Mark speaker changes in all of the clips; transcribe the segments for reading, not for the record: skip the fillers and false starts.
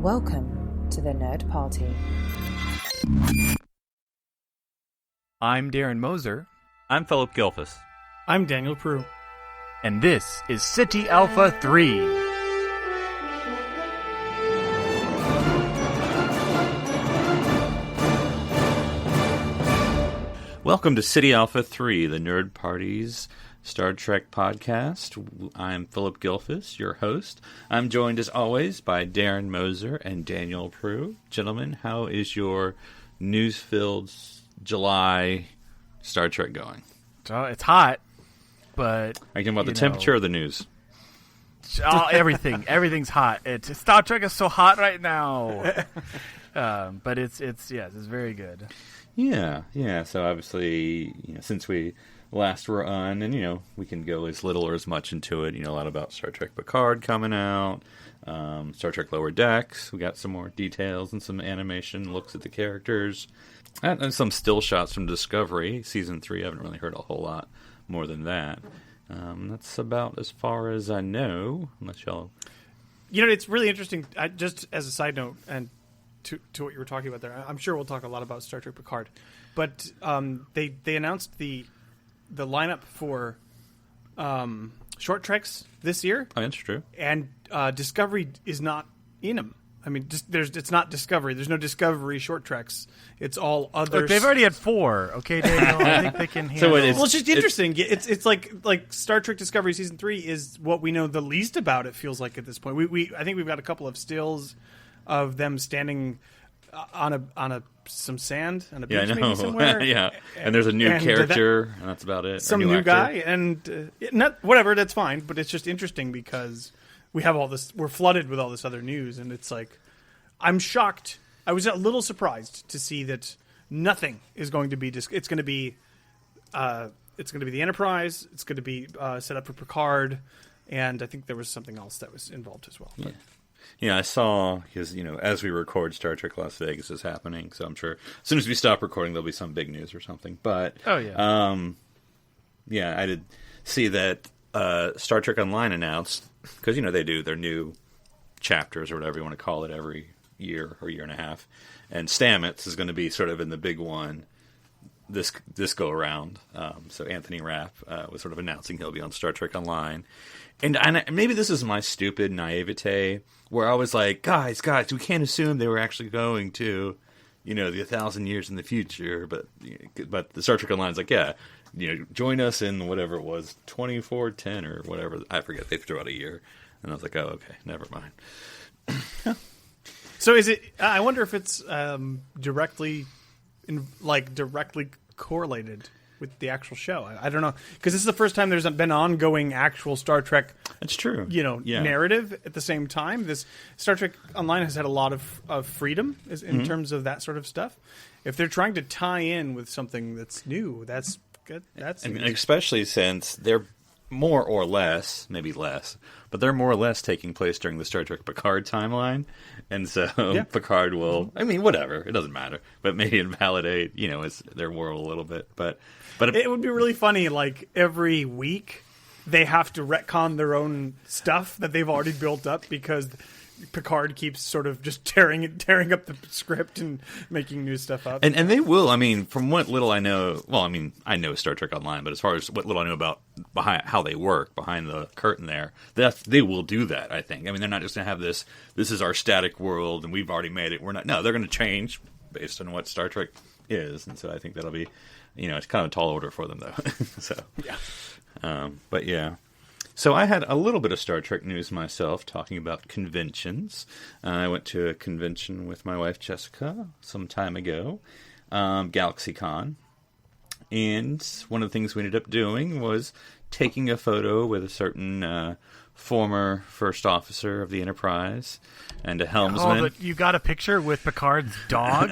Speaker 1: Welcome to the Nerd Party.
Speaker 2: I'm Darren Moser.
Speaker 3: I'm Philip Gilfus.
Speaker 4: I'm Daniel Prue.
Speaker 2: And this is City Alpha 3.
Speaker 3: Welcome to City Alpha 3, the Nerd Party's Star Trek podcast. I'm Philip Gilfus, your host. I'm joined, as always, by Darren Moser and Daniel Prue. Gentlemen, how is your news-filled July Star Trek going?
Speaker 2: It's hot, but...
Speaker 3: Are you talking about the temperature or the news?
Speaker 2: Everything. Everything's hot. Star Trek is so hot right now. But it's very good.
Speaker 3: Yeah. So obviously, since we last were on, and we can go as little or as much into it. A lot about Star Trek Picard coming out, Star Trek Lower Decks. We got some more details and some animation looks at the characters, and some still shots from Discovery season 3. I haven't really heard a whole lot more than that. That's about as far as I know. Unless y'all,
Speaker 4: it's really interesting. Just as a side note, and to what you were talking about there, I'm sure we'll talk a lot about Star Trek Picard, but they announced the lineup for short treks this year.
Speaker 3: Oh, that's true.
Speaker 4: And Discovery is not in them. I mean, it's not Discovery. There's no Discovery short treks. It's all other.
Speaker 2: Look, they've already had 4. Okay, Daniel. I think they can handle.
Speaker 4: It's just interesting. It's like Star Trek Discovery season 3 is what we know the least about. It feels like at this point. I think we've got a couple of stills of them standing on some sand on a beach maybe somewhere.
Speaker 3: Yeah, and there's a new character, and that's about it.
Speaker 4: Some new guy, and not whatever. That's fine, but it's just interesting because we have all this. We're flooded with all this other news, and it's like I'm shocked. I was a little surprised to see that nothing is going to be. It's going to be the Enterprise. It's going to be set up for Picard, and I think there was something else that was involved as well.
Speaker 3: Yeah. Yeah, I saw, because, as we record, Star Trek Las Vegas is happening, so I'm sure as soon as we stop recording, there'll be some big news or something. But, I did see that Star Trek Online announced, because, they do their new chapters, or whatever you want to call it, every year or year and a half, and Stamets is going to be sort of in the big one this go-around. So Anthony Rapp was sort of announcing he'll be on Star Trek Online. And maybe this is my stupid naivete, where I was like, guys, we can't assume they were actually going to, the 1,000 years in the future. But the Star Trek Online is like, join us in whatever it was, 2410 or whatever. I forget. They threw out a year. And I was like, oh, okay, never mind.
Speaker 4: So is it, I wonder if it's directly correlated with the actual show. I don't know, because this is the first time there's been ongoing actual Star Trek.
Speaker 3: That's true.
Speaker 4: Narrative at the same time. This Star Trek Online has had a lot of freedom in terms of that sort of stuff. If they're trying to tie in with something that's new, that's good.
Speaker 3: And especially since they're more or less, maybe less, but they're more or less taking place during the Star Trek Picard timeline, and so Picard will, whatever, it doesn't matter, but maybe invalidate, their world a little bit, but
Speaker 4: it would be really funny, like, every week they have to retcon their own stuff that they've already built up because Picard keeps sort of just tearing up the script and making new stuff up.
Speaker 3: And they will, from what little I know, I know Star Trek Online, but as far as what little I know about how they work behind the curtain there, they will do that, I think. They're not just going to have this is our static world and we've already made it. No, they're going to change based on what Star Trek is. And so I think that'll be, it's kind of a tall order for them, though. So, yeah. But yeah. So I had a little bit of Star Trek news myself, talking about conventions. I went to a convention with my wife Jessica some time ago, GalaxyCon, and one of the things we ended up doing was taking a photo with a certain former first officer of the Enterprise and a helmsman.
Speaker 2: Oh, but you got a picture with Picard's dog?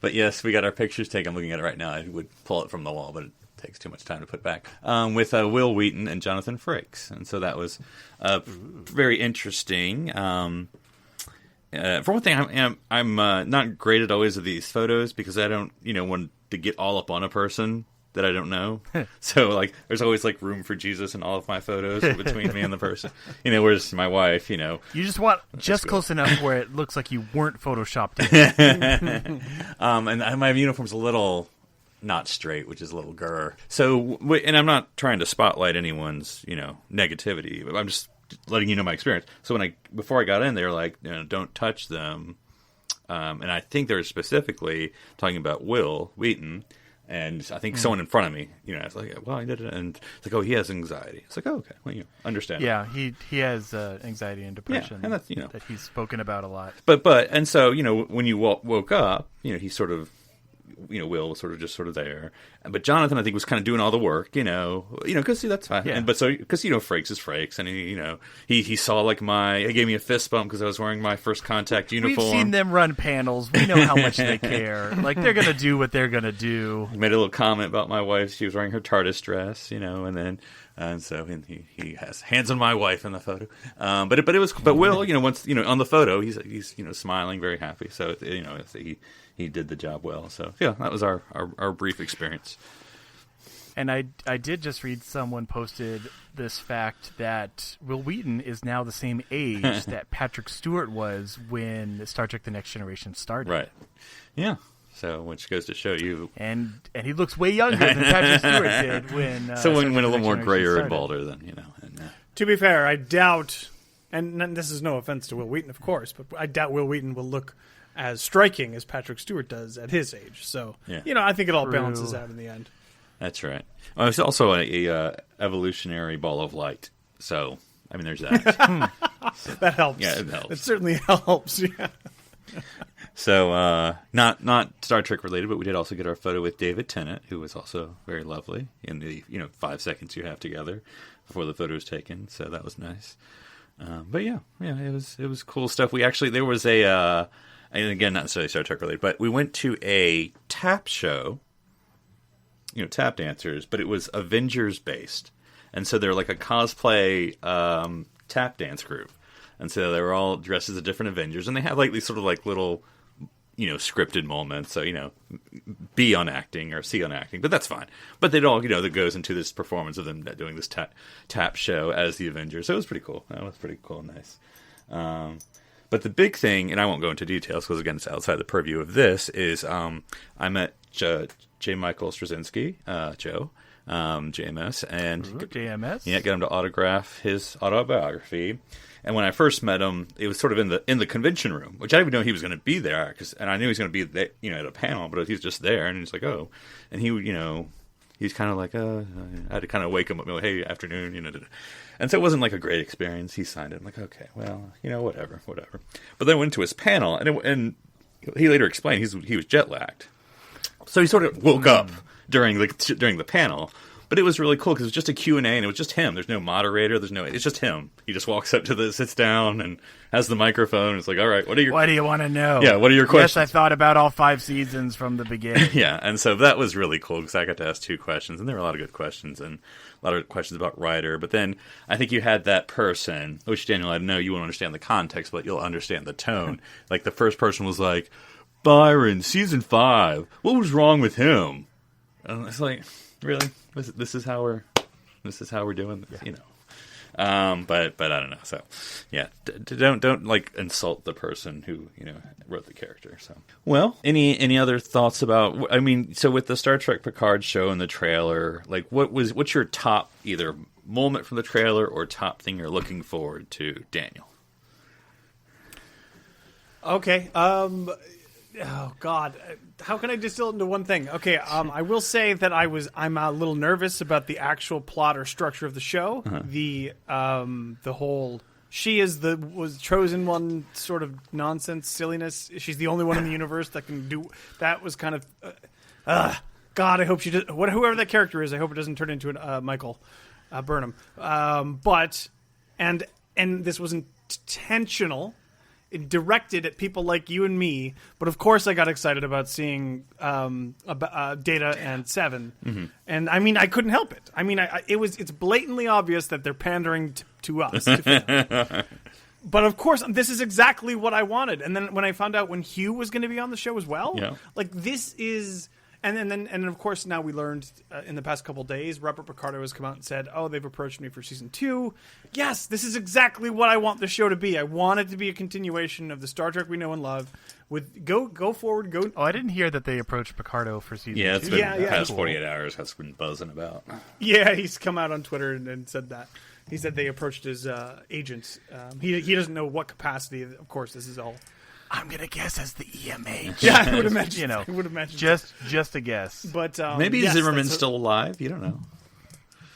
Speaker 3: But yes, we got our pictures taken. I'm looking at it right now. I would pull it from the wall, but it takes too much time to put back, with Will Wheaton and Jonathan Frakes. And so that was very interesting. For one thing, I'm not great at always of these photos because I don't want to get all up on a person that I don't know. So, like, there's always, like, room for Jesus in all of my photos between me and the person. Whereas my wife,
Speaker 2: You just want just close enough where it looks like you weren't photoshopped in.
Speaker 3: And my uniform's a little not straight, which is a little grr. So, and I'm not trying to spotlight anyone's, negativity. I'm just letting you know my experience. So before I got in, they were like, don't touch them. And I think they were specifically talking about Will Wheaton. And I think someone in front of me, I was like, well, I did it. And it's like, oh, he has anxiety. It's like, oh, okay. Well, understand.
Speaker 2: Yeah, he has anxiety and depression
Speaker 3: and that's,
Speaker 2: that he's spoken about a lot.
Speaker 3: And so, when you woke up, he sort of, Will was sort of there. But Jonathan, I think, was kind of doing all the work, because that's fine.
Speaker 2: Yeah.
Speaker 3: But so, because, Frakes is Frakes. And he saw like he gave me a fist bump because I was wearing my first contact uniform.
Speaker 2: We've seen them run panels. We know how much they care. Like, they're going to do what they're going to do.
Speaker 3: He made a little comment about my wife. She was wearing her TARDIS dress, and so he has hands on my wife in the photo. But Will, once, on the photo, he's smiling, very happy. So, he did the job well. So, yeah, that was our brief experience.
Speaker 2: And I did just read someone posted this fact that Will Wheaton is now the same age that Patrick Stewart was when Star Trek The Next Generation started.
Speaker 3: Right. Yeah. So, which goes to show you.
Speaker 2: And he looks way younger than Patrick Stewart did when.
Speaker 3: When a little more grayer and balder than,
Speaker 4: To be fair, I doubt, and this is no offense to Will Wheaton, of course, but I doubt Will Wheaton will look as striking as Patrick Stewart does at his age. So, I think it all balances out in the end.
Speaker 3: That's right. Well, it's also a evolutionary ball of light. So, I mean, there's that.
Speaker 4: That helps.
Speaker 3: Yeah, it helps.
Speaker 4: It certainly helps, yeah.
Speaker 3: So, not Star Trek related, but we did also get our photo with David Tennant, who was also very lovely in the 5 seconds you have together before the photo was taken. So that was nice. But yeah, it was cool stuff. There was a and again, not necessarily Star Trek related, but we went to a tap show. Tap dancers, but it was Avengers based, and so they're like a cosplay tap dance group. And so they were all dressed as the different Avengers, and they have like these sort of like little, scripted moments. So, B on acting or C on acting, but that's fine. But they'd all, that goes into this performance of them doing this tap show as the Avengers. So it was pretty cool. That was pretty cool and nice. But the big thing, and I won't go into details because again it's outside the purview of this, is I met J. Michael Straczynski, Joe. JMS, and
Speaker 2: JMS,
Speaker 3: got him to autograph his autobiography. And when I first met him, it was sort of in the convention room, which I didn't even know he was going to be there, and I knew he was going to be there, at a panel, but he was just there, and he's like, oh, and he's kind of like, I had to kind of wake him up, like, hey, afternoon, and so it wasn't like a great experience. He signed it. I'm like, okay, well, whatever. But then I went to his panel, and he later explained he was jet lagged, so he sort of woke up during the panel. But it was really cool because it was just a Q&A, and it was just him. There's no moderator. It's just him. He just walks up sits down, and has the microphone. It's like, all right, what do you
Speaker 2: want to know?
Speaker 3: Yeah, what are your questions?
Speaker 2: Yes, I thought about all 5 seasons from the beginning.
Speaker 3: Yeah, and so that was really cool because I got to ask 2 questions, and there were a lot of good questions, and a lot of questions about Ryder. But then I think you had that person, which, Daniel, I know you won't understand the context, but you'll understand the tone. Like, the first person was like, Byron, season 5, what was wrong with him? And it's like, really? This is how we're doing this, but I don't know. So, yeah, don't like insult the person who wrote the character. So, well, any other thoughts about? I mean, so with the Star Trek Picard show and the trailer, like, what's your top either moment from the trailer or top thing you're looking forward to, Daniel?
Speaker 4: Okay. Oh God, how can I distill it into one thing? Okay, I will say that I'm a little nervous about the actual plot or structure of the show. Uh-huh. The whole she was chosen one sort of nonsense silliness. She's the only one in the universe that can do that. Was kind of God. I hope she does. Whoever that character is, I hope it doesn't turn into Michael Burnham. But this wasn't intentional. Directed at people like you and me, but of course I got excited about seeing Data and Seven, mm-hmm. And I mean I couldn't help it. I mean it's blatantly obvious that they're pandering to us. But of course this is exactly what I wanted. And then when I found out when Hugh was going to be on the show as well, like this is And then of course now we learned in the past couple days, Robert Picardo has come out and said, "Oh, they've approached me for season 2." Yes, this is exactly what I want the show to be. I want it to be a continuation of the Star Trek we know and love. With go forward, go.
Speaker 2: Oh, I didn't hear that they approached Picardo for season 2.
Speaker 3: Yeah, it's been the past 48 hours. That's been buzzing about.
Speaker 4: Yeah, he's come out on Twitter and said that. He said they approached his agents. He doesn't know what capacity. Of course, this is all.
Speaker 2: I'm gonna guess as the EMH.
Speaker 4: Yeah, I would imagine.
Speaker 2: You know,
Speaker 4: I would imagine.
Speaker 2: Just a guess.
Speaker 4: But
Speaker 3: maybe Zimmerman's still alive. You don't know.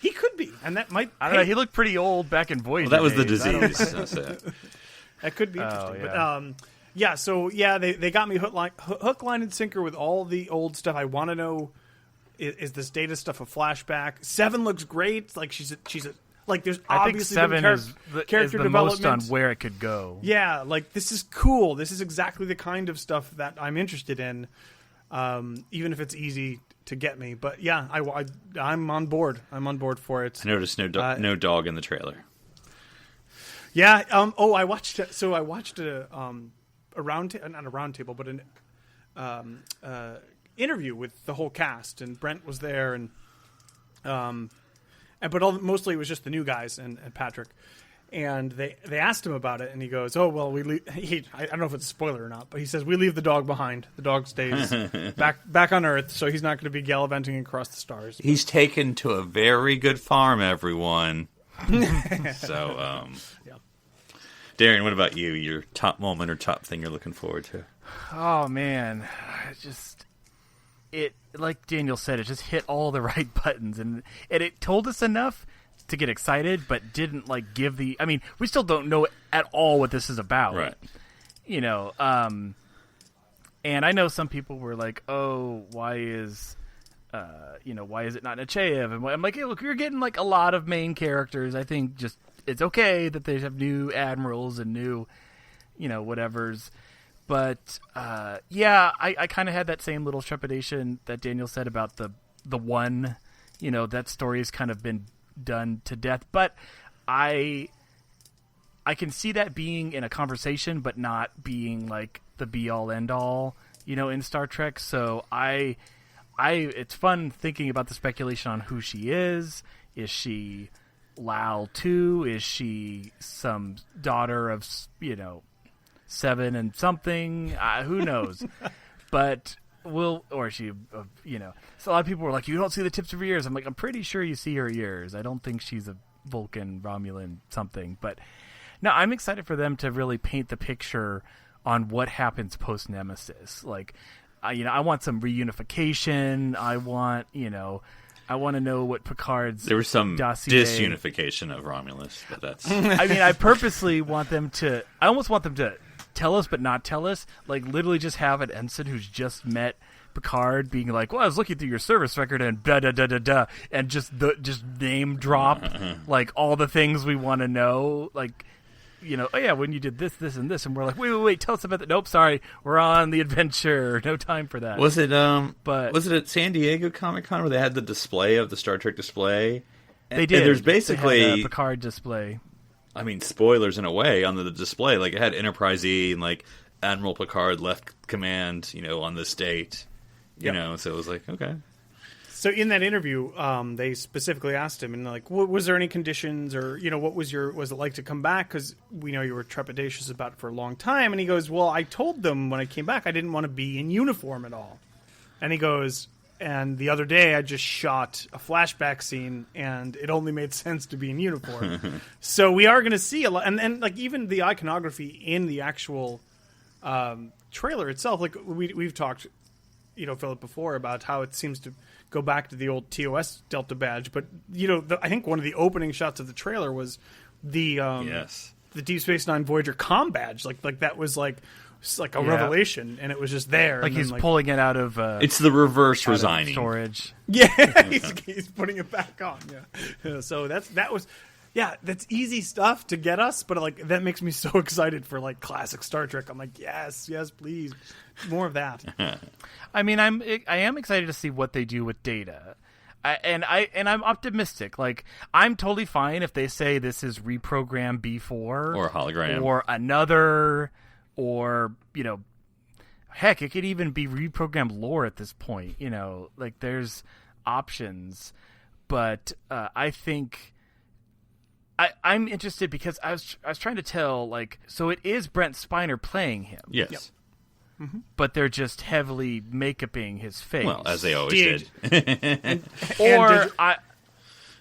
Speaker 4: He could be, and that might.
Speaker 2: I don't know. He looked pretty old back in Voyager.
Speaker 3: Well, that was the
Speaker 2: days.
Speaker 3: disease. That's it.
Speaker 4: That could be interesting.
Speaker 2: Yeah.
Speaker 4: But they got me hook, line, and sinker with all the old stuff. I want to know: is this Data stuff a flashback? 7 looks great. Like she's a like there's obviously
Speaker 2: I think 7 is
Speaker 4: character
Speaker 2: the
Speaker 4: development
Speaker 2: most on where it could go.
Speaker 4: Yeah, like this is cool. This is exactly the kind of stuff that I'm interested in, even if it's easy to get me. But yeah, I'm on board. I'm on board for it.
Speaker 3: I noticed no dog in the trailer.
Speaker 4: Yeah. I watched. So I watched not a roundtable, but an interview with the whole cast, and Brent was there, and mostly it was just the new guys and Patrick. And they asked him about it, and he goes, "Oh well, I don't know if it's a spoiler or not, but he says we leave the dog behind. The dog stays back on Earth, so he's not going to be gallivanting across the stars.
Speaker 3: He's taken to a very good farm, everyone." So,
Speaker 4: yeah.
Speaker 3: Darren, what about you? Your top moment or top thing you're looking forward to?
Speaker 2: Oh man, it like Daniel said, it just hit all the right buttons, and it told us enough to get excited, but didn't like give the. I mean, we still don't know at all what this is about,
Speaker 3: right?
Speaker 2: You know, and I know some people were like, "Oh, why is it not Nechayev?" And I'm like, "Hey, look, you're getting like a lot of main characters. I think just it's okay that they have new admirals and new, whatevers." But I kind of had that same little trepidation that Daniel said about the one, that story has kind of been done to death. But I can see that being in a conversation, but not being like the be all end all, in Star Trek. So it's fun thinking about the speculation on who she is. Is she Lal too? Is she some daughter of 7 and something? Who knows? But so a lot of people were like, "You don't see the tips of her ears." I'm like, I'm pretty sure you see her ears. I don't think she's a Vulcan, Romulan, something. But no, I'm excited for them to really paint the picture on what happens post Nemesis. Like, I want some reunification. I want to know what Picard's
Speaker 3: There was some
Speaker 2: dossier.
Speaker 3: disunification of Romulus, but that's.
Speaker 2: I mean, I purposely want them to. I almost want them to tell us, but not tell us. Like, literally, just have an ensign who's just met Picard being like, "Well, I was looking through your service record and da da da da da," and just name drop like all the things we want to know, like. Oh yeah, when you did this, this, and this, and we're like, wait, tell us about that. Nope, sorry, we're on the adventure. No time for that.
Speaker 3: Was it at San Diego Comic-Con where they had the display of the Star Trek display?
Speaker 2: They did.
Speaker 3: And there's basically
Speaker 2: they had a Picard display.
Speaker 3: I mean, spoilers in a way on the display. Like it had Enterprise E and like Admiral Picard left command, on this date. So it was like, okay.
Speaker 4: So in that interview, they specifically asked him, and like, was there any conditions, or what was it like to come back? Because we know you were trepidatious about it for a long time. And he goes, "Well, I told them when I came back I didn't want to be in uniform at all." And he goes, "And the other day I just shot a flashback scene, and it only made sense to be in uniform." So we are going to see a lot, and like even the iconography in the actual trailer itself. Like we've talked, Philip, before about how it seems to go back to the old TOS Delta badge, but I think one of the opening shots of the trailer was the Deep Space Nine Voyager comm badge. Like that was like a revelation, and it was just there.
Speaker 2: Like he's pulling it out of.
Speaker 3: It's the reverse resigning
Speaker 2: storage.
Speaker 4: Yeah, he's putting it back on. Yeah. So that's easy stuff to get us, but like that makes me so excited for like classic Star Trek. I'm like, yes, please, more of that.
Speaker 2: I mean, I am excited to see what they do with Data, and I'm optimistic. Like, I'm totally fine if they say this is reprogram B4
Speaker 3: or hologram
Speaker 2: or another, or heck, it could even be reprogrammed lore at this point. Like there's options, but I think I'm interested because I was trying to tell, like, so it is Brent Spiner playing him.
Speaker 3: Yes.
Speaker 4: Yep. Mm-hmm.
Speaker 2: But they're just heavily make-upping his face.
Speaker 3: Well, as they always did.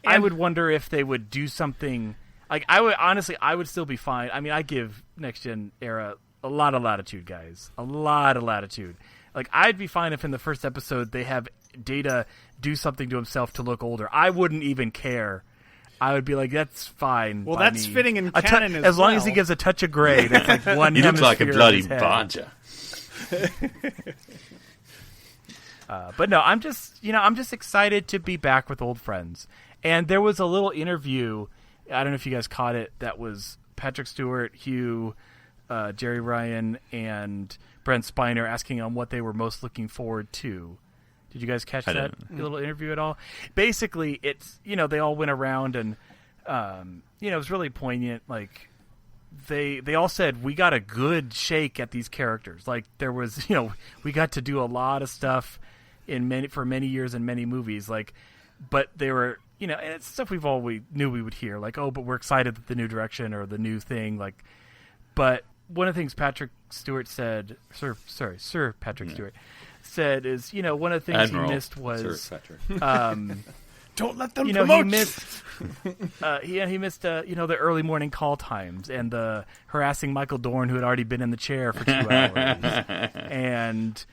Speaker 2: I would wonder if they would do something. Like, I would still be fine. I mean, I give Next Gen era a lot of latitude, guys. A lot of latitude. Like, I'd be fine if in the first episode they have Data do something to himself to look older. I wouldn't even care. I would be like, that's fine.
Speaker 4: Well, that's fitting in canon
Speaker 2: as long as he gives a touch of gray. That's like one.
Speaker 3: He looks like a bloody
Speaker 2: Bodja.
Speaker 3: Bodja.
Speaker 2: But no, I'm just excited to be back with old friends. And there was a little interview. I don't know if you guys caught it. That was Patrick Stewart, Hugh, Jerry Ryan, and Brent Spiner asking on what they were most looking forward to. Did you guys catch that little interview at all? Basically, it's, they all went around and, it was really poignant. Like, they all said, we got a good shake at these characters. Like, there was, we got to do a lot of stuff for many years in many movies. Like, but they were, and it's stuff we knew we would hear. Like, oh, but we're excited that the new direction or the new thing. Like, but one of the things Patrick Stewart said, Sir Patrick Stewart said is, one of the things
Speaker 3: Admiral,
Speaker 2: he missed was
Speaker 3: Sir Patrick.
Speaker 4: Don't let them promote.
Speaker 2: He missed the early morning call times and the harassing Michael Dorn, who had already been in the chair for 2 hours, and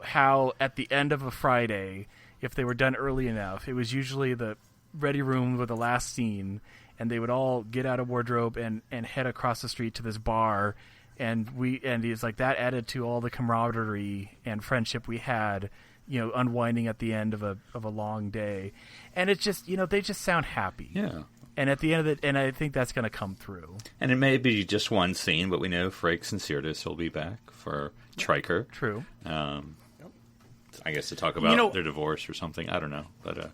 Speaker 2: how at the end of a Friday, if they were done early enough, it was usually the ready room with the last scene, and they would all get out of wardrobe and head across the street to this bar. And he's like, that added to all the camaraderie and friendship we had, unwinding at the end of a long day. And it's just, they just sound happy.
Speaker 3: Yeah.
Speaker 2: And at the end of it, and I think that's going to come through.
Speaker 3: And it may be just one scene, but we know Frakes and Sirtis will be back for Triker.
Speaker 2: True.
Speaker 3: I guess to talk about their divorce or something. I don't know, but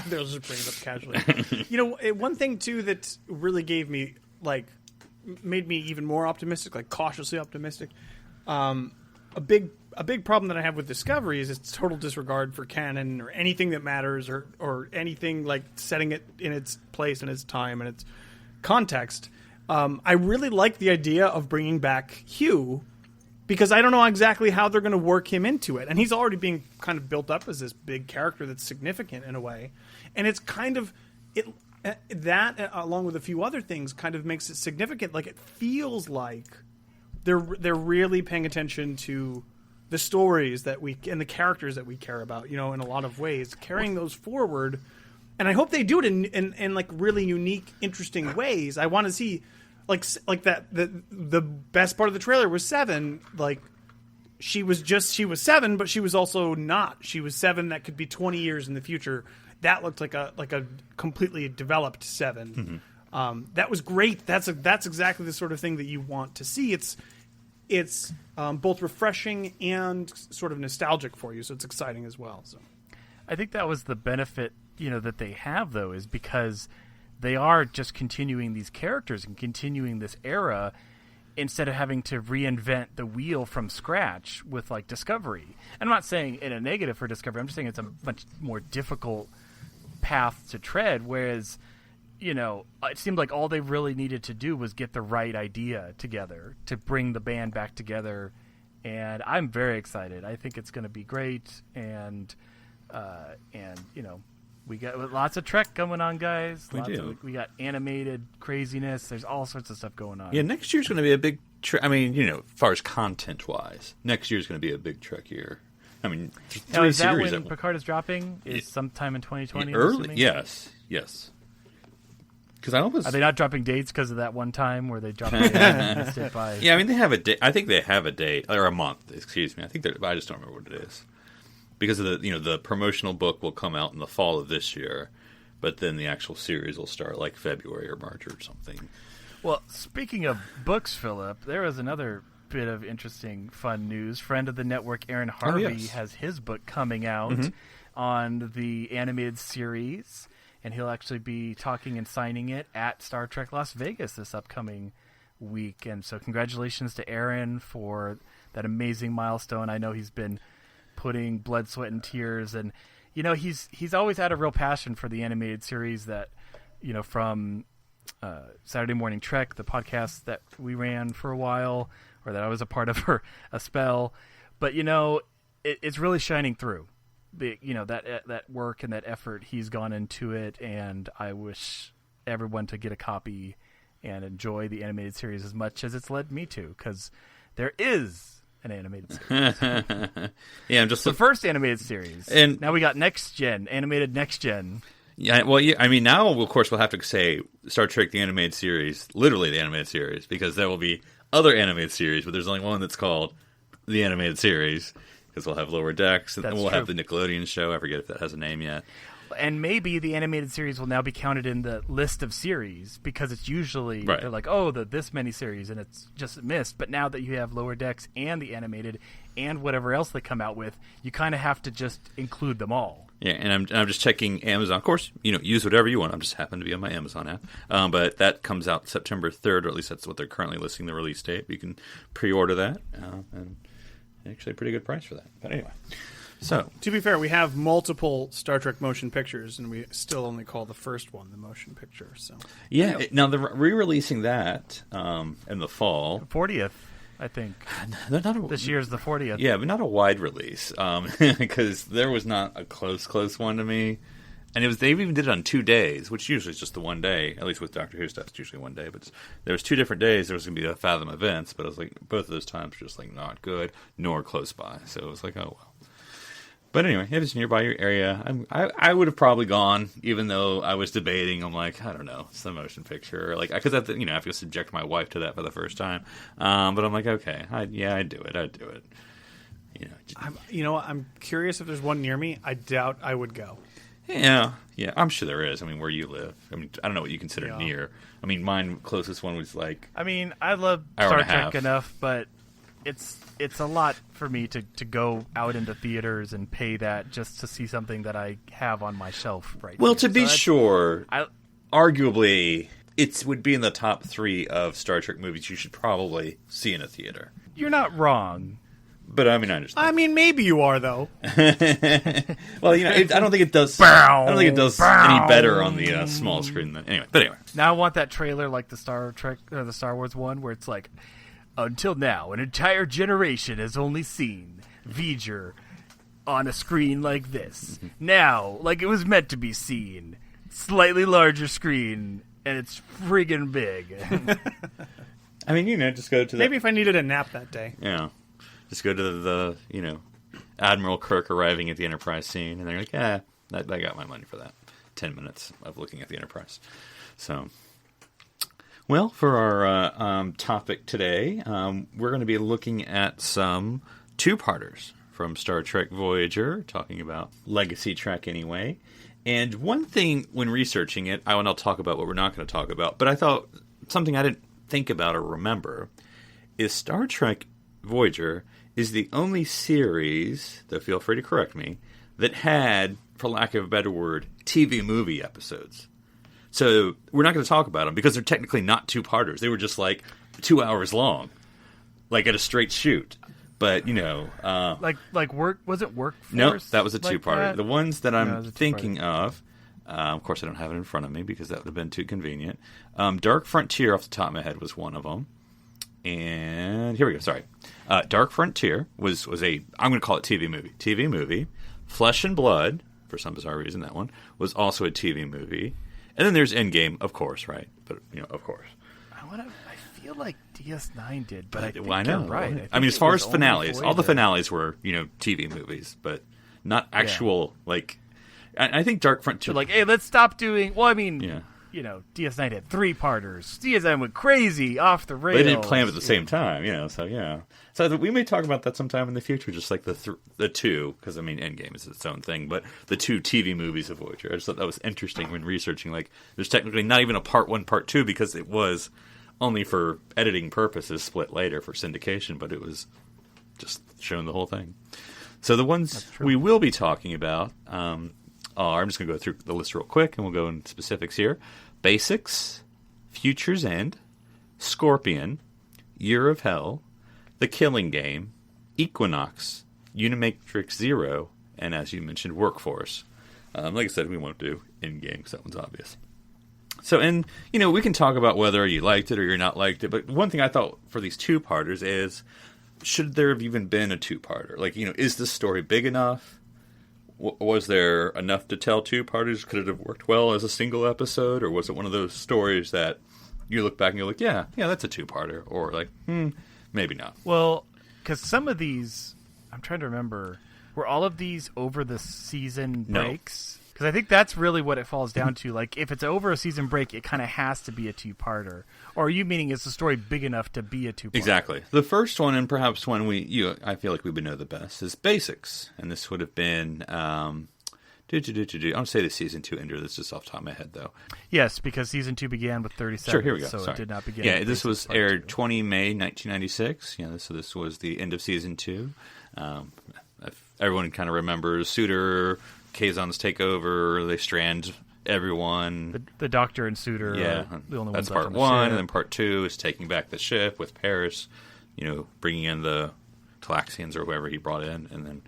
Speaker 4: they'll just bring it up casually. One thing too that really gave me made me even more optimistic, like cautiously optimistic. A big problem that I have with Discovery is its total disregard for canon or anything that matters or anything like setting it in its place and its time and its context. I really like the idea of bringing back Hugh, because I don't know exactly how they're going to work him into it. And he's already being kind of built up as this big character that's significant in a way. And it's kind of that, along with a few other things, kind of makes it significant. Like, it feels like they're really paying attention to the stories and the characters that we care about, in a lot of ways, carrying those forward. And I hope they do it in like really unique, interesting ways. I want to see like that. The best part of the trailer was Seven. Like, she was 7, but she was also not. She was 7 that could be 20 years in the future. That looked like a completely developed 7. Mm-hmm. That was great. That's exactly the sort of thing that you want to see. It's both refreshing and sort of nostalgic for you, so it's exciting as well. So,
Speaker 2: I think that was the benefit, that they have, though, is because they are just continuing these characters and continuing this era instead of having to reinvent the wheel from scratch with, like, Discovery. I'm not saying in a negative for Discovery. I'm just saying it's a much more difficult path to tread, whereas, it seemed like all they really needed to do was get the right idea together to bring the band back together, and I'm very excited. I think it's going to be great, and we got lots of Trek going on, guys. We got animated craziness. There's all sorts of stuff going on.
Speaker 3: Yeah, next year's going to be a big Trek. I mean, as far as content-wise, next year's going to be a big Trek year. I mean,
Speaker 2: now, is that when Picard is dropping? Is sometime in 2020?
Speaker 3: Early, yes. Because
Speaker 2: are they not dropping dates because of that one time where they dropped it and missed it by?
Speaker 3: Yeah, I mean, they have a date. I think they have a date or a month. Excuse me. I just don't remember what it is. Because of the promotional book will come out in the fall of this year, but then the actual series will start like February or March or something.
Speaker 2: Well, speaking of books, Philip, there was another bit of interesting, fun news. Friend of the network, Aaron Harvey, has his book coming out on the animated series, and he'll actually be talking and signing it at Star Trek Las Vegas this upcoming week. And so congratulations to Aaron for that amazing milestone. I know he's been putting blood, sweat, and tears, and he's always had a real passion for the animated series that from Saturday Morning Trek, the podcast that we ran for a while, or that I was a part of for a spell. But it's really shining through. That work and that effort he's gone into it, and I wish everyone to get a copy and enjoy the animated series as much as it's led me to, because there is an animated series.
Speaker 3: Yeah, I'm just
Speaker 2: the first animated series, and now we got animated next gen.
Speaker 3: Yeah, well, I mean, now of course we'll have to say Star Trek the animated series, literally the animated series, because there will be other animated series, but there's only one that's called the animated series, because we'll have Lower Decks, and then we'll have the Nickelodeon show. I forget if that has a name yet.
Speaker 2: And maybe the animated series will now be counted in the list of series, because it's usually they're like, oh, this many series, and it's just missed. But now that you have Lower Decks and the animated and whatever else they come out with, you kind of have to just include them all.
Speaker 3: Yeah, and I'm just checking Amazon. Of course, use whatever you want. I'm just happen to be on my Amazon app. But that comes out September 3rd, or at least that's what they're currently listing the release date. You can pre-order that, and actually a pretty good price for that. But anyway. So,
Speaker 4: to be fair, we have multiple Star Trek motion pictures, and we still only call the first one the motion picture. So,
Speaker 3: yeah. Now they're re-releasing that in the fall,
Speaker 2: 40th, I think. This year's the 40th.
Speaker 3: Yeah, but not a wide release, because there was not a close one to me, and they even did it on 2 days, which usually is just the one day. At least with Doctor Who stuff, it's usually one day. But there was 2 different days. There was going to be the Fathom events, but I was like, both of those times were just like not good nor close by. So it was like, oh well. But anyway, if it's nearby your area, I would have probably gone, even though I was debating. I'm like, I don't know, it's the motion picture, like, because I have to subject my wife to that for the first time. But I'm like, okay, I'd do it.
Speaker 4: I'm curious if there's one near me. I doubt I would go.
Speaker 3: Yeah, I'm sure there is. I mean, where you live. I mean, I don't know what you consider near. I mean, mine closest one was like.
Speaker 2: I mean, I love Star Trek enough, but it's a lot for me to go out into theaters and pay that just to see something that I have on my shelf right now.
Speaker 3: Well, to be sure, arguably, it would be in the top 3 of Star Trek movies you should probably see in a theater.
Speaker 2: You're not wrong.
Speaker 3: But I mean, I understand.
Speaker 4: I mean, maybe you are, though.
Speaker 3: Well, I don't think it does. I don't think it does any better on the small screen. But anyway.
Speaker 2: Now I want that trailer like the Star Trek or the Star Wars one, where it's like, until now, an entire generation has only seen Voyager on a screen like this. Now, like it was meant to be seen, slightly larger screen, and it's friggin' big.
Speaker 3: I mean, just go to
Speaker 4: maybe if I needed a nap that day.
Speaker 3: Yeah. Just go to the Admiral Kirk arriving at the Enterprise scene, and they're like, I got my money for that. 10 minutes of looking at the Enterprise. So, well, for our topic today, we're going to be looking at some 2-parters from Star Trek Voyager, talking about Legacy Trek anyway. And one thing when researching it, I'll talk about what we're not going to talk about, but I thought something I didn't think about or remember is Star Trek Voyager is the only series, though feel free to correct me, that had, for lack of a better word, TV movie episodes. So we're not going to talk about them because they're technically not 2-parters. They were just like 2 hours long, like at a straight shoot. But
Speaker 2: like work, was it Workforce?
Speaker 3: No, that was a 2-parter.
Speaker 2: That?
Speaker 3: The ones that I'm thinking of course I don't have it in front of me because that would have been too convenient. Dark Frontier, off the top of my head, was one of them. And here we go. Sorry, Dark Frontier was a, I'm going to call it TV movie. Flesh and Blood, for some bizarre reason, that one was also a TV movie. And then there's Endgame, of course, right? But of course.
Speaker 2: I feel like DS9 did, but I think
Speaker 3: I know,
Speaker 2: you're right.
Speaker 3: I mean, as far as finales, all the finales were TV movies, but not actual like. I think Dark Frontier.
Speaker 2: So like, hey, let's stop doing. Well, I mean, DS9 had 3-parters. DS9 went crazy off the rails.
Speaker 3: They didn't plan it at the same time, So yeah, so we may talk about that sometime in the future, just like the 2, because I mean, Endgame is its own thing, but the 2 TV movies of Voyager. I just thought that was interesting when researching. Like, there's technically not even a part 1, part 2, because it was only for editing purposes, split later for syndication, but it was just showing the whole thing. So the ones we will be talking about are, I'm just going to go through the list real quick, and we'll go in specifics here. Basics, Future's End, Scorpion, Year of Hell, The Killing Game, Equinox, Unimatrix Zero, and as you mentioned, Workforce. Like I said, we won't do in-game because that one's obvious. So, and, we can talk about whether you liked it or you're not liked it, but one thing I thought for these two-parters is, should there have even been a two-parter? Like, is this story big enough? Was there enough to tell two-parters? Could it have worked well as a single episode? Or was it one of those stories that you look back and you're like, yeah, that's a two-parter? Or like, maybe not.
Speaker 2: Well, because some of these, I'm trying to remember, were all of these over the season breaks? Because I think that's really what it falls down to. Like, if it's over a season break, it kind of has to be a two-parter. Or are you meaning is the story big enough to be a two-parter?
Speaker 3: Exactly. The first one, and perhaps one I feel like we would know the best, is Basics. And this would have been, I'm going to say the season 2 ender. This is off the top of my head, though.
Speaker 2: Yes, because season 2 began with 37.
Speaker 3: Sure, here we go.
Speaker 2: So
Speaker 3: Sorry.
Speaker 2: it did not begin.
Speaker 3: Yeah, this was aired 20 May 1996. So this was the end of season 2. Everyone kind of remembers Suitor, Kazon's takeover, they strand everyone.
Speaker 2: The Doctor and Suitor are the only ones
Speaker 3: that's part
Speaker 2: on the
Speaker 3: 1,
Speaker 2: ship.
Speaker 3: and then part 2 is taking back the ship with Paris, bringing in the Talaxians or whoever he brought in, and then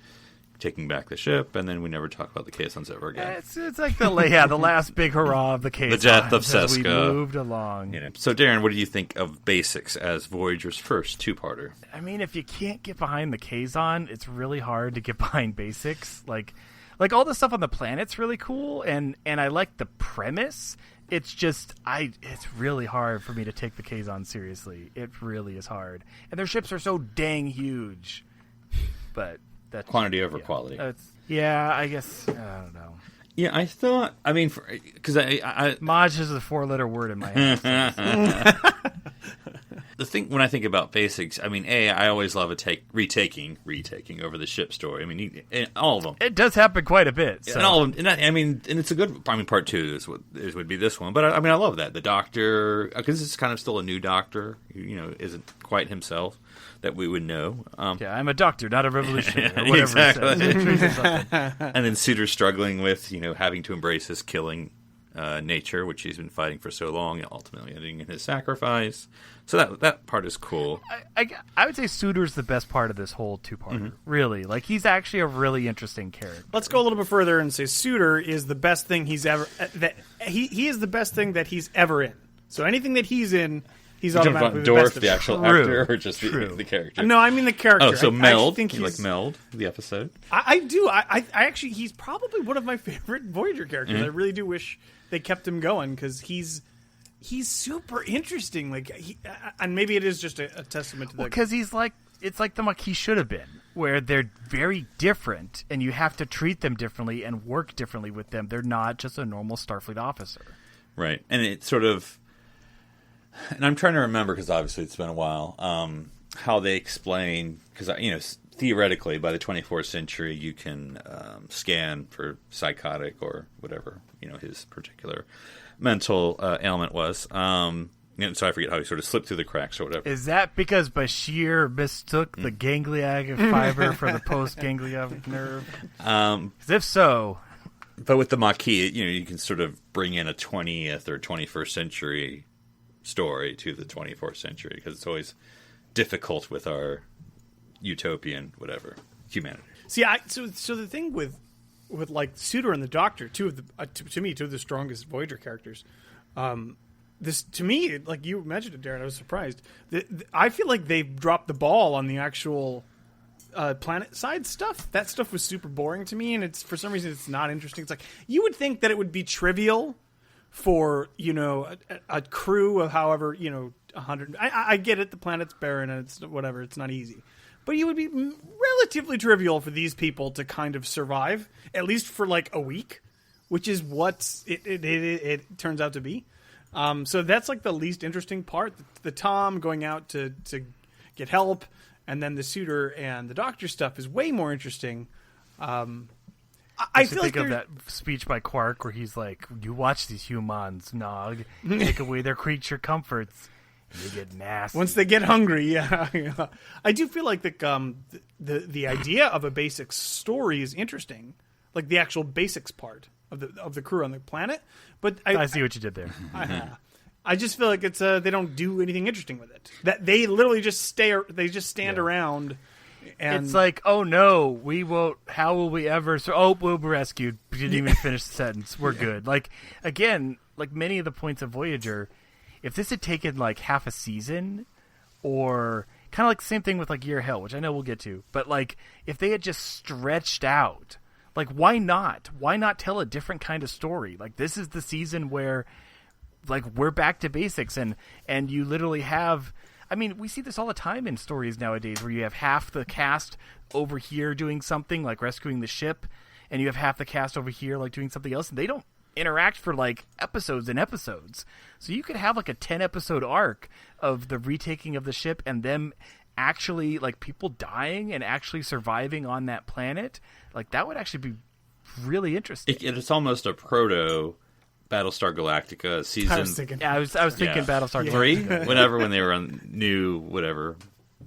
Speaker 3: taking back the ship, and then we never talk about the Kazons ever again.
Speaker 2: It's like the last big hurrah of the Kazons.
Speaker 3: The death of
Speaker 2: as we
Speaker 3: Seska.
Speaker 2: moved along.
Speaker 3: So, Darren, what do you think of Basics as Voyager's first two-parter?
Speaker 2: I mean, if you can't get behind the Kazon, it's really hard to get behind Basics. Like all the stuff on the planet's really cool, and I like the premise. It's just it's really hard for me to take the Kazon seriously. It really is hard, and their ships are so dang huge. But that's
Speaker 3: quantity over quality.
Speaker 2: I guess I don't know.
Speaker 3: Yeah, I thought. I mean, because
Speaker 2: Maj is a 4-letter word in my head.
Speaker 3: The thing when I think about Basics, I mean, I always love retaking over the ship story. I mean, all of them.
Speaker 2: It does happen quite a bit. So.
Speaker 3: And all of them. And it's a good. I mean, part 2 would be this one, but I mean, I love that the Doctor, because it's kind of still a new Doctor. Isn't quite himself that we would know.
Speaker 2: I'm a doctor, not a revolutionary. Or whatever
Speaker 3: exactly. And then Suitor struggling with having to embrace his killing nature, which he's been fighting for so long, ultimately ending in his sacrifice. So that part is cool.
Speaker 2: I would say Suitor's the best part of this whole two-parter. Really, like he's actually a really interesting character.
Speaker 4: Let's go a little bit further and say Suitor is the best thing he's ever. He is the best thing that he's ever in. So anything that he's in, he's automatically the best.
Speaker 3: The actual actor, or just the character?
Speaker 4: No, I mean the character.
Speaker 3: Oh, so Meld.
Speaker 4: I think
Speaker 3: you like Meld, the episode?
Speaker 4: I do. I actually, he's probably one of my favorite Voyager characters. I really do wish they kept him going because he's super interesting. Like, and maybe it is just a testament to the
Speaker 2: because it's like the Maquis should have been, where they're very different, and you have to treat them differently and work differently with them. They're not just a normal Starfleet officer,
Speaker 3: right? And it's sort of, and I'm trying to remember because obviously it's been a while. How they explain, because theoretically by the 24th century you can scan for psychotic or whatever his particular mental ailment was. And so I forget how he sort of slipped through the cracks or whatever.
Speaker 2: Is that because Bashir mistook the ganglionic fiber for the post-ganglionic nerve? If so...
Speaker 3: But with the Maquis, you can sort of bring in a 20th or 21st century story to the 24th century because it's always difficult with our utopian, whatever, humanity.
Speaker 4: See, so the thing with like Suitor and the Doctor, two of the strongest Voyager characters. This to me, like you mentioned it, Darren, I was surprised. I feel like they dropped the ball on the actual planet side stuff. That stuff was super boring to me, and it's for some reason it's not interesting. It's like you would think that it would be trivial for a crew of however 100. I get it, the planet's barren and it's whatever. It's not easy. But it would be relatively trivial for these people to kind of survive, at least for like a week, which is what it turns out to be. So that's like the least interesting part. The Tom going out to get help, and then the Suitor and the Doctor stuff is way more interesting. I feel like
Speaker 2: of that speech by Quark where he's like, "You watch these humans, Nog, take away their creature comforts." They get nasty.
Speaker 4: Once they get hungry, yeah. I do feel like the idea of a basics story is interesting, like the actual basics part of the crew on the planet. But
Speaker 2: I see what you did there.
Speaker 4: I just feel like it's they don't do anything interesting with it. That they literally just stand around. And
Speaker 2: it's like, oh no, we won't. How will we ever? We'll be rescued. We didn't even finish the sentence. We're good. Like again, like many of the points of Voyager, if this had taken like half a season, or kind of like the same thing with like Year of Hell, which I know we'll get to, but like if they had just stretched out, like why not? Why not tell a different kind of story? Like this is the season where, like we're back to basics, and you literally have. I mean, we see this all the time in stories nowadays where you have half the cast over here doing something like rescuing the ship, and you have half the cast over here like doing something else, and they don't interact for like episodes and episodes. So you could have like a 10-episode arc of the retaking of the ship and them actually like people dying and actually surviving on that planet. Like that would actually be really interesting.
Speaker 3: It's almost a proto Battlestar Galactica season.
Speaker 4: I was thinking
Speaker 2: Battlestar Galactica.
Speaker 3: 3, when they were on New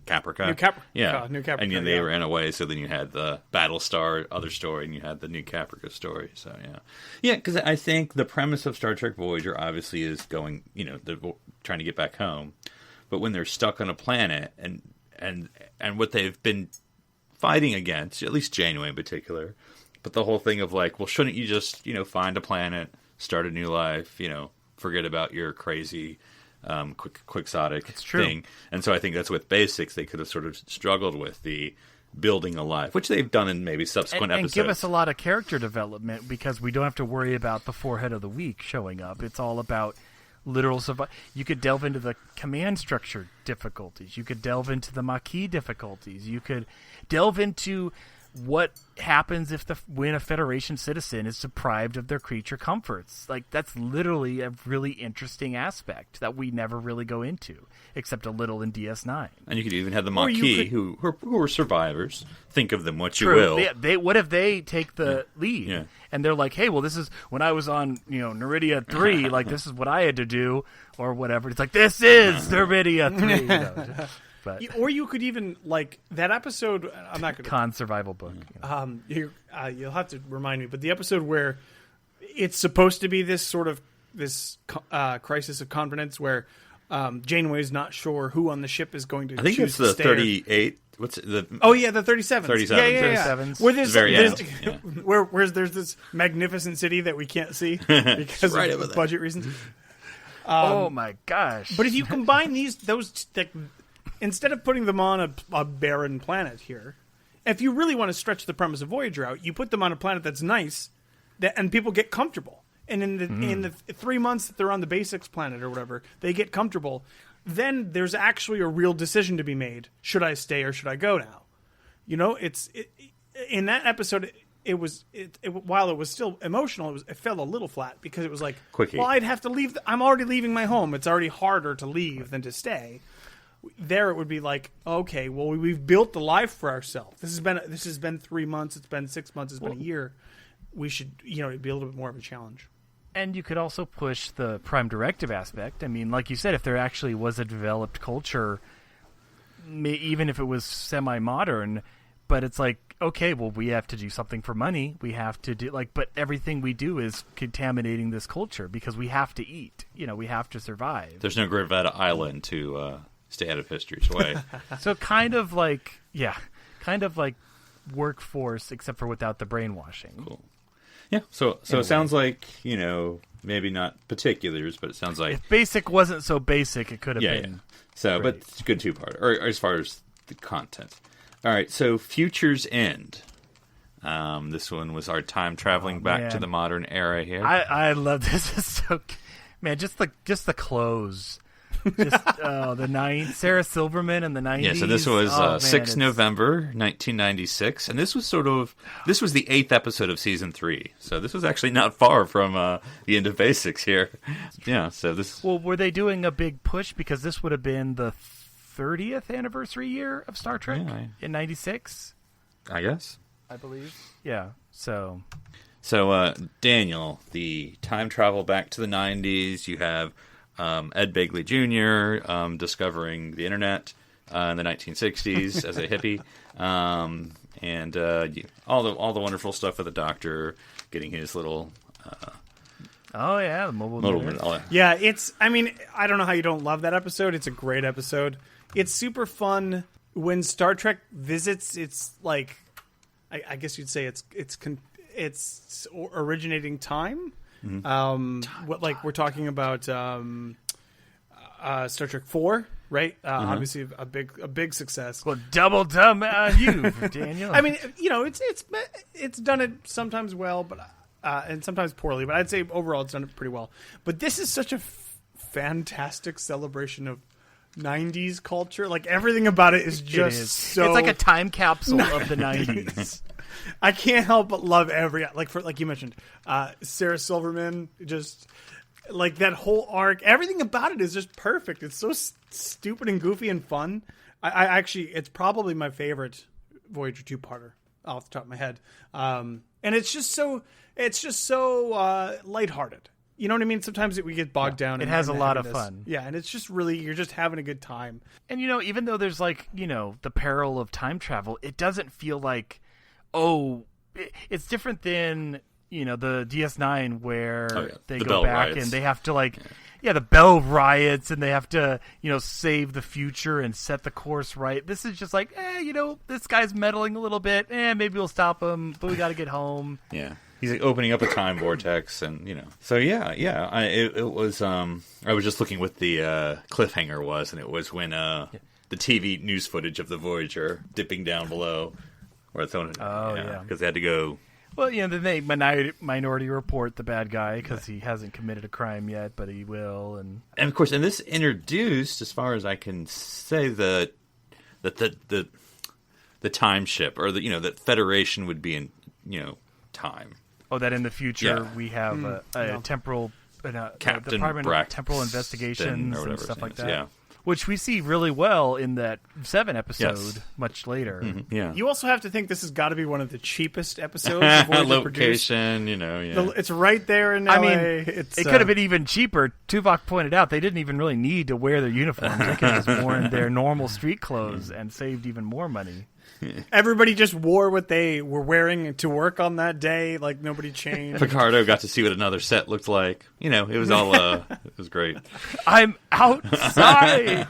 Speaker 3: Caprica.
Speaker 4: New Caprica.
Speaker 3: And they were in a way, so then you had the Battlestar other story, and you had the New Caprica story. So yeah, because I think the premise of Star Trek Voyager obviously is going, they're trying to get back home, but when they're stuck on a planet and what they've been fighting against, at least Janeway in particular, but the whole thing of like, well, shouldn't you just find a planet, start a new life, forget about your crazy quixotic thing. And so I think that's with basics they could have sort of struggled with the building a life, which they've done in maybe subsequent episodes.
Speaker 2: And give us a lot of character development because we don't have to worry about the forehead of the week showing up. It's all about literal survival. You could delve into the command structure difficulties. You could delve into the Maquis difficulties. You could delve into what happens when a Federation citizen is deprived of their creature comforts. Like that's literally a really interesting aspect that we never really go into, except a little in DS9.
Speaker 3: And you could even have the Maquis, who are survivors. Think of them what you will.
Speaker 2: What if they take the lead? Yeah. And they're like, hey, well, this is when I was on Neridia 3, like this is what I had to do, or whatever. It's like, this is Neridia 3. But.
Speaker 4: Or you could even like that episode. I'm not going to
Speaker 2: con survival book.
Speaker 4: You'll have to remind me. But the episode where it's supposed to be this sort of crisis of confidence, where Janeway's not sure who on the ship is going to.
Speaker 3: I think it's the 38. What's it, the?
Speaker 4: Oh yeah, the 37.
Speaker 3: 37.
Speaker 4: Yeah. Where there's this magnificent city that we can't see because of budget reasons.
Speaker 2: Oh my gosh!
Speaker 4: But if you combine those. Instead of putting them on a barren planet here, if you really want to stretch the premise of Voyager out, you put them on a planet that's nice, and people get comfortable. And in the 3 months that they're on the basics planet or whatever, they get comfortable. Then there's actually a real decision to be made: should I stay or should I go now? In that episode, while it was still emotional, it fell a little flat because it was like,
Speaker 3: Quickie.
Speaker 4: Well, I'd have to leave. I'm already leaving my home. It's already harder to leave than to stay. There it would be like, okay, well, we've built the life for ourselves. This has been 3 months. It's been 6 months. It's been a year. We should, it'd be a little bit more of a challenge.
Speaker 2: And you could also push the Prime Directive aspect. I mean, like you said, if there actually was a developed culture, even if it was semi-modern, but it's like, okay, well, we have to do something for money. We have to do but everything we do is contaminating this culture because we have to eat. We have to survive.
Speaker 3: There's no Gravetta Island to stay out of history's way.
Speaker 2: So kind of like workforce, except for without the brainwashing.
Speaker 3: Cool. Yeah. So it sounds like, maybe not particulars, but it sounds like
Speaker 2: if basic wasn't so basic, it could have been.
Speaker 3: Yeah. So, great. But it's a good two-part, or as far as the content. All right. So Future's End. This one was our time traveling back to the modern era here.
Speaker 2: I love this. It's so, man, just the clothes. The Sarah Silverman in the 90s.
Speaker 3: Yeah, so this was 6 November 1996, and this was the 8th episode of season 3. So this was actually not far from the end of basics here. Yeah, so this.
Speaker 2: Well, were they doing a big push because this would have been the 30th anniversary year of Star Trek in 96?
Speaker 3: I guess.
Speaker 2: I believe. Yeah. So
Speaker 3: Daniel, the time travel back to the 90s. You have Ed Begley Jr. Discovering the internet in the 1960s as a hippie, and all the wonderful stuff with the Doctor getting his little
Speaker 2: Oh yeah, the mobile emitter.
Speaker 4: Yeah, it's. I mean, I don't know how you don't love that episode. It's a great episode. It's super fun when Star Trek visits. It's like, I guess you'd say it's originating time. Mm-hmm. We're talking about Star Trek 4, right? Obviously a big success.
Speaker 2: Well, double dumb on you, Daniel.
Speaker 4: I mean, it's done it sometimes well, but and sometimes poorly. But I'd say overall it's done it pretty well. But this is such a fantastic celebration of 90s culture. Like everything about it is just so.
Speaker 2: It's like a time capsule of the 90s.
Speaker 4: I can't help but love like you mentioned, Sarah Silverman, just like that whole arc. Everything about it is just perfect. It's so stupid and goofy and fun. I actually, it's probably my favorite Voyager 2-parter off the top of my head. And it's just so lighthearted. You know what I mean? Sometimes we get bogged down.
Speaker 2: It has a lot of fun.
Speaker 4: Yeah, and it's just really, you're just having a good time.
Speaker 2: And even though there's the peril of time travel, it doesn't feel like, it's different than the DS9 where they go
Speaker 3: Bell
Speaker 2: back
Speaker 3: riots.
Speaker 2: and they have to the Bell riots and they have to save the future and set the course right. This is just like this guy's meddling a little bit. Maybe we'll stop him, but we got to get home.
Speaker 3: Yeah. He's like opening up a time vortex, and So it was. I was just looking what the cliffhanger was, and it was when the TV news footage of the Voyager dipping down below, where it's on. Because they had to go.
Speaker 2: Well, then they minority report the bad guy because he hasn't committed a crime yet, but he will, and
Speaker 3: of course, and this introduced, as far as I can say, the time ship, or that Federation would be in time.
Speaker 2: Oh, that in the future we have a temporal
Speaker 3: Captain
Speaker 2: Department of Temporal Investigations and stuff like that. Yeah. Which we see really well in that 7 episode much later.
Speaker 3: Mm-hmm. Yeah.
Speaker 4: You also have to think this has got to be one of the cheapest episodes of Voyager
Speaker 3: location,
Speaker 4: produced. It's right there in LA.
Speaker 2: I mean, it could have been even cheaper. Tuvok pointed out they didn't even really need to wear their uniforms. They could have just worn their normal street clothes and saved even more money.
Speaker 4: Everybody just wore what they were wearing to work on that day. Like nobody changed.
Speaker 3: Picardo got to see what another set looked like. It was all. It was great.
Speaker 2: I'm outside.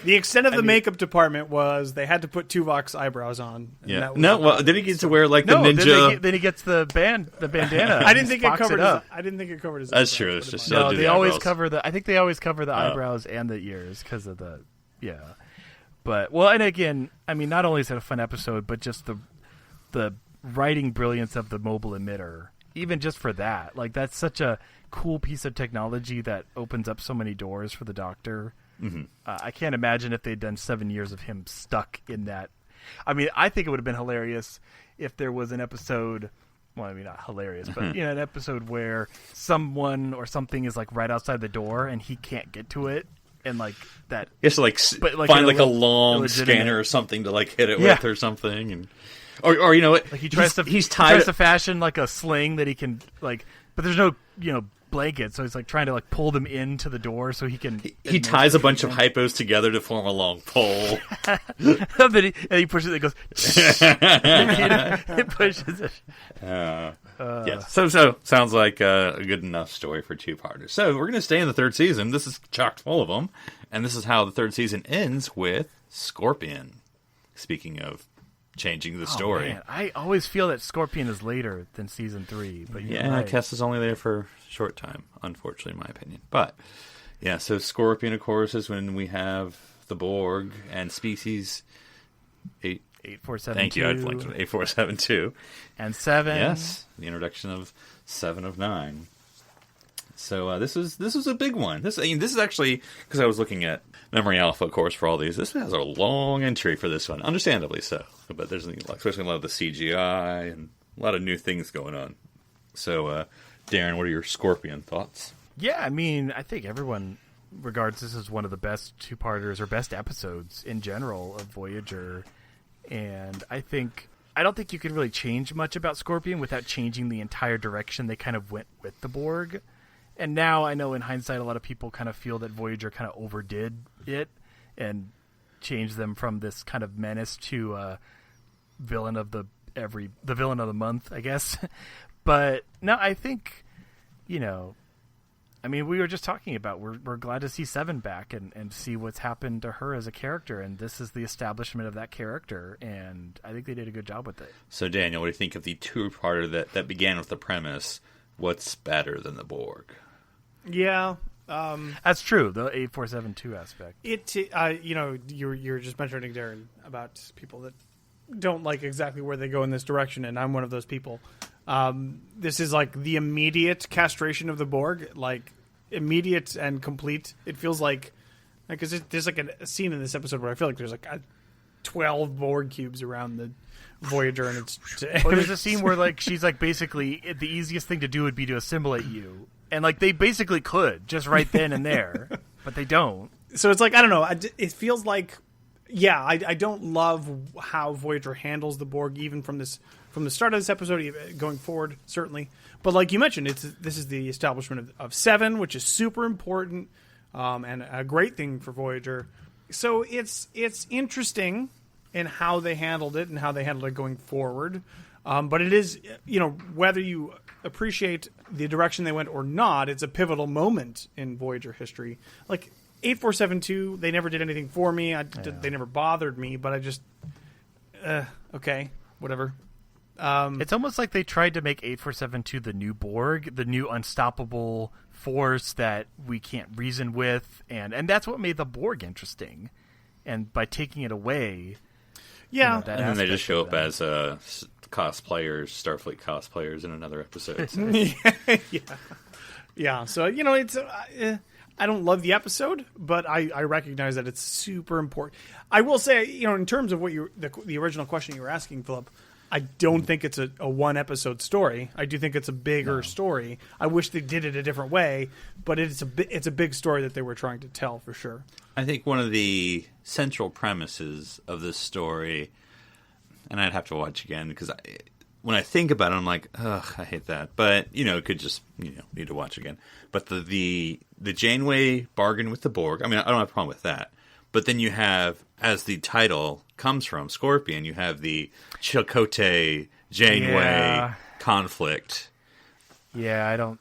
Speaker 4: The extent of the makeup department was they had to put Tuvok's eyebrows on.
Speaker 3: Yeah. Did he get to wear the ninja?
Speaker 2: Then he gets the bandana.
Speaker 4: I didn't think it covered. I didn't think it covered his.
Speaker 3: That's true. It's just
Speaker 2: they always cover the. I think they always cover the eyebrows and the ears because of the. Yeah. But and again, I mean, not only is it a fun episode, but just the writing brilliance of the mobile emitter. Even just for that, that's such a cool piece of technology that opens up so many doors for the Doctor.
Speaker 3: Mm-hmm.
Speaker 2: I can't imagine if they'd done 7 years of him stuck in that. I mean, I think it would have been hilarious if there was an episode. Well, I mean, not hilarious, but an episode where someone or something is right outside the door and he can't get to it. And that,
Speaker 3: he has to find a long scanner or something to hit it with or something, and or
Speaker 2: he tries to fashion a sling that he can but there's no blanket, so he's trying to pull them into the door so he can.
Speaker 3: He ties a bunch of hypos together to form a long pole.
Speaker 2: and he pushes it. It goes. It pushes it.
Speaker 3: Yes. So sounds like a good enough story for 2-parters. So we're going to stay in the 3rd season. This is chock full of them, and this is how the 3rd season ends with Scorpion. Speaking of changing the story,
Speaker 2: man. I always feel that Scorpion is later than season 3. But right.
Speaker 3: Kess is only there for a short time, unfortunately, in my opinion. But yeah, so Scorpion, of course, is when we have the Borg and Species
Speaker 2: 8472.
Speaker 3: Thank you. I'd like to 8472
Speaker 2: and 7.
Speaker 3: Yes, the introduction of 7 of 9. So this was a big one. This is actually, because I was looking at Memory Alpha, of course, for all these. This has a long entry for this one, understandably so. But there's especially a lot of the CGI and a lot of new things going on. So, Darren, what are your Scorpion thoughts?
Speaker 2: Yeah, I mean, I think everyone regards this as one of the best 2-parters or best episodes in general of Voyager. And I don't think you can really change much about Scorpion without changing the entire direction they kind of went with the Borg. And now I know in hindsight a lot of people kind of feel that Voyager kind of overdid it and changed them from this kind of menace to villain of the villain of the month, I guess. But no, I think, I mean, we were just talking about we're glad to see Seven back and see what's happened to her as a character, and this is the establishment of that character, and I think they did a good job with it.
Speaker 3: So, Daniel, what do you think of the two-parter that began with the premise, what's better than the Borg?
Speaker 4: Yeah.
Speaker 2: That's true, the 8472 aspect.
Speaker 4: You're just mentioning, Darren, about people that don't like exactly where they go in this direction, and I'm one of those people. This is like the immediate castration of the Borg, like immediate and complete. It feels like because there's like a scene in this episode where I feel like there's like 12 Borg cubes around the Voyager, and it's
Speaker 2: there's a scene where like she's like basically the easiest thing to do would be to assimilate you, and like they basically could just right then and there, but they don't.
Speaker 4: So it's like I don't know. It feels like I don't love how Voyager handles the Borg, even from the start of this episode going forward, certainly. But like you mentioned, this is the establishment of Seven, which is super important and a great thing for Voyager. So it's interesting in how they handled it and how they handled it going forward. But it is, whether you appreciate the direction they went or not, it's a pivotal moment in Voyager history. Like 8472, they never did anything for me. They never bothered me, but I just, okay, whatever.
Speaker 2: It's almost like they tried to make 8472 the new Borg, the new unstoppable force that we can't reason with, and that's what made the Borg interesting. And by taking it away,
Speaker 4: and
Speaker 3: then they just show up as cosplayers, Starfleet cosplayers in another episode. So.
Speaker 4: Yeah. So it's I don't love the episode, but I recognize that it's super important. I will say, in terms of what the original question you were asking, Philip, I don't think it's a one episode story. I do think it's a bigger story. I wish they did it a different way, but it's a big story that they were trying to tell for sure.
Speaker 3: I think one of the central premises of this story, and I'd have to watch again because when I think about it, I'm like, ugh, I hate that. But it could just need to watch again. But the Janeway bargain with the Borg. I mean, I don't have a problem with that. But then you have, as the title comes from, Scorpion, you have the Chakotay Janeway conflict.
Speaker 2: Yeah,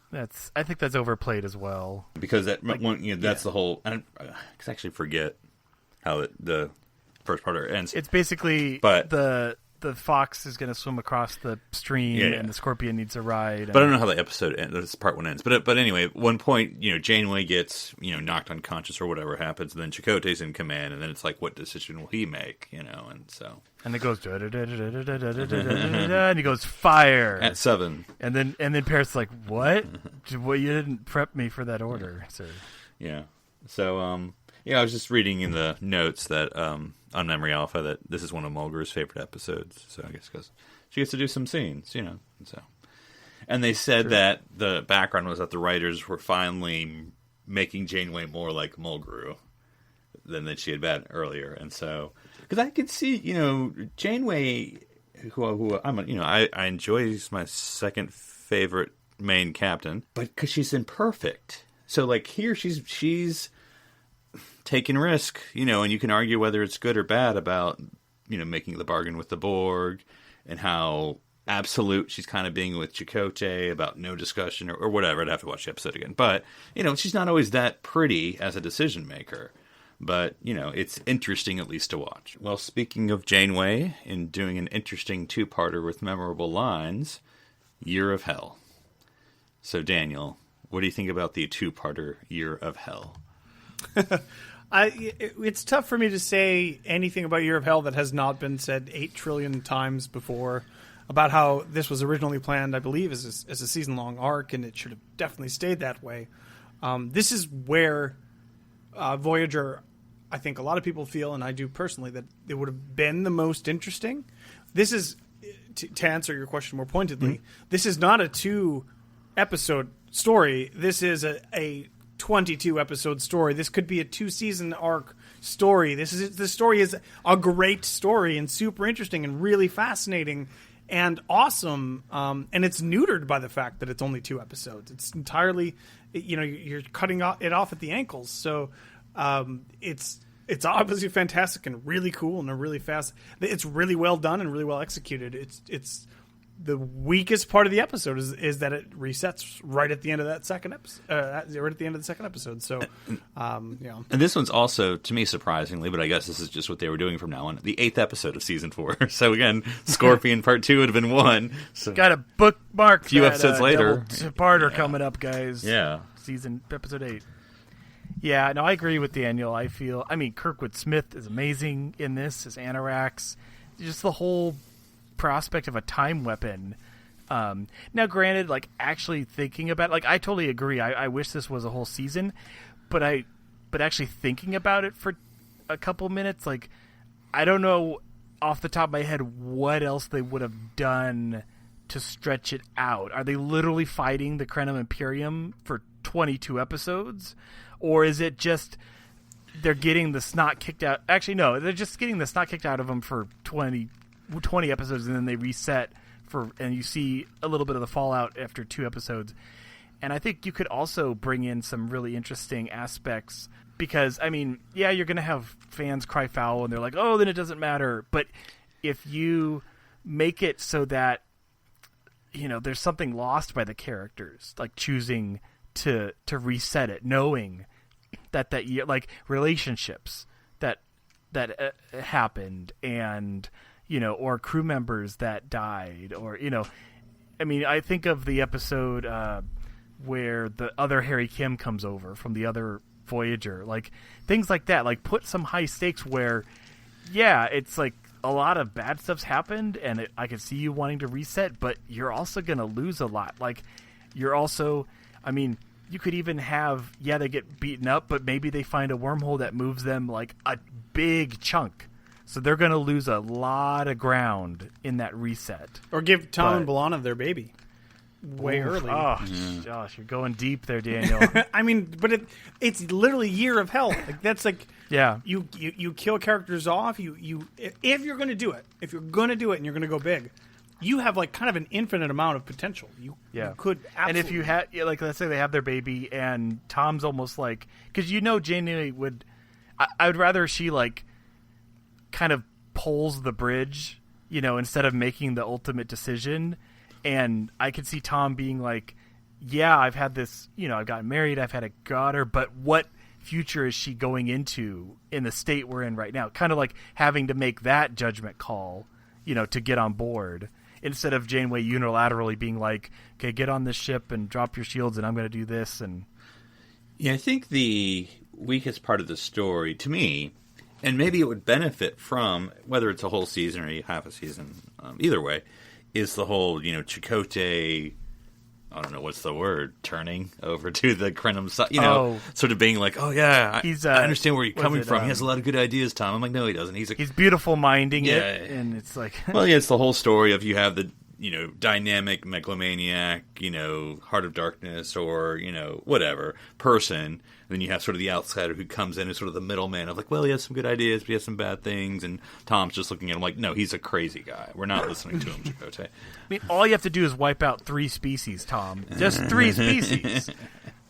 Speaker 2: I think that's overplayed as well.
Speaker 3: Because that's the whole. I actually forget how the first part ends.
Speaker 2: It's basically the fox is going to swim across the stream, and the Scorpion needs a ride.
Speaker 3: But I don't know how the episode ends. This part one ends. But anyway, at one point, Janeway gets knocked unconscious or whatever happens, and then Chakotay's in command, and then it's like, what decision will he make? And so.
Speaker 2: And it goes and he goes fire
Speaker 3: at 7.
Speaker 2: And then Parrot's like, what? Well, you didn't prep me for that order, sir.
Speaker 3: Yeah. So I was just reading in the notes that on Memory Alpha that this is one of Mulgre's favorite episodes. So I guess because she gets to do some scenes, and they said that the background was that the writers were finally making Janeway more like Mulgrew than she had been earlier, and so because I could see Janeway, who I enjoy, is my second favorite main captain, but because she's imperfect. So like here she's taking risk, and you can argue whether it's good or bad about, making the bargain with the Borg and how absolute she's kind of being with Chakotay about no discussion or whatever. I'd have to watch the episode again. But, she's not always that pretty as a decision maker. But, it's interesting at least to watch. Well, speaking of Janeway and doing an interesting two-parter with memorable lines, Year of Hell. So, Daniel, what do you think about the two-parter Year of Hell?
Speaker 4: It's tough for me to say anything about Year of Hell that has not been said 8 trillion times before about how this was originally planned, I believe, as a season-long arc, and it should have definitely stayed that way. This is where Voyager, I think a lot of people feel, and I do personally, that it would have been the most interesting. This is, to answer your question more pointedly, this is not a 2-episode story. This is a 22-episode story. This could be a 2-season arc story. The story is a great story and super interesting and really fascinating and awesome. And it's neutered by the fact that it's only 2 episodes. It's entirely, you're cutting it off at the ankles. So it's obviously fantastic and really cool and really fast. It's really well done and really well executed. It's the weakest part of the episode is that it resets right at the end of that second episode. Right at the end of the second episode. So,
Speaker 3: And this one's also, to me, surprisingly, but I guess this is just what they were doing from now on, the 8th episode of season 4. So again, Scorpion Part 2 would have been 1. So
Speaker 2: got a bookmark.
Speaker 3: A few episodes later,
Speaker 2: two-parter coming up, guys.
Speaker 3: Yeah,
Speaker 2: episode 8. Yeah, no, I agree with Daniel. Kirkwood Smith is amazing in this as Anorax. Just the whole prospect of a time weapon. Now, granted, like actually thinking about, like I totally agree. I wish this was a whole season, but actually thinking about it for a couple minutes, like I don't know off the top of my head what else they would have done to stretch it out. Are they literally fighting the Krenum Imperium for 22 episodes, or is it just they're getting the snot kicked out? Actually, no, they're just getting the snot kicked out of them for 20 episodes, and then they reset and you see a little bit of the fallout after 2 episodes. And I think you could also bring in some really interesting aspects because, you're going to have fans cry foul and they're like, oh, then it doesn't matter. But if you make it so that, there's something lost by the characters, like choosing to reset it, knowing that year, like relationships that happened and, or crew members that died, or, I think of the episode where the other Harry Kim comes over from the other Voyager, like things like that, like put some high stakes where, yeah, it's like a lot of bad stuff's happened and I could see you wanting to reset, but you're also going to lose a lot. Like you're also, you could even have, they get beaten up, but maybe they find a wormhole that moves them like a big chunk. So they're going to lose a lot of ground in that reset.
Speaker 4: Or give Tom and B'Elanna their baby way early.
Speaker 2: Oh, gosh, you're going deep there, Daniel.
Speaker 4: But it's literally year of hell. Like that's like,
Speaker 2: yeah,
Speaker 4: you kill characters off. If you're going to do it, and you're going to go big, you have like kind of an infinite amount of potential. You could absolutely.
Speaker 2: And if you had, like, let's say they have their baby and Tom's almost like, because Janeway would, I would rather she like kind of pulls the bridge, instead of making the ultimate decision. And I could see Tom being like, yeah, I've had this, I've gotten married, I've had a daughter, but what future is she going into in the state we're in right now? Kind of like having to make that judgment call, to get on board, instead of Janeway unilaterally being like, okay, get on this ship and drop your shields and I'm going to do this. And
Speaker 3: yeah, I think the weakest part of the story, to me, and maybe it would benefit from, whether it's a whole season or half a season, either way, is the whole, Chakotay, I don't know, what's the word, turning over to the Krenum side, sort of being like, oh yeah, I understand where you're coming from. He has a lot of good ideas, Tom. I'm like, no, he doesn't. He's
Speaker 2: beautiful minding it, and it's like...
Speaker 3: Well, yeah, it's the whole story of you have the, dynamic megalomaniac, Heart of Darkness or, whatever, person. And then you have sort of the outsider who comes in as sort of the middleman of like, well, he has some good ideas, but he has some bad things. And Tom's just looking at him like, no, he's a crazy guy. We're not listening to him, Chakotay.
Speaker 2: All you have to do is wipe out 3 species, Tom. Just 3 species.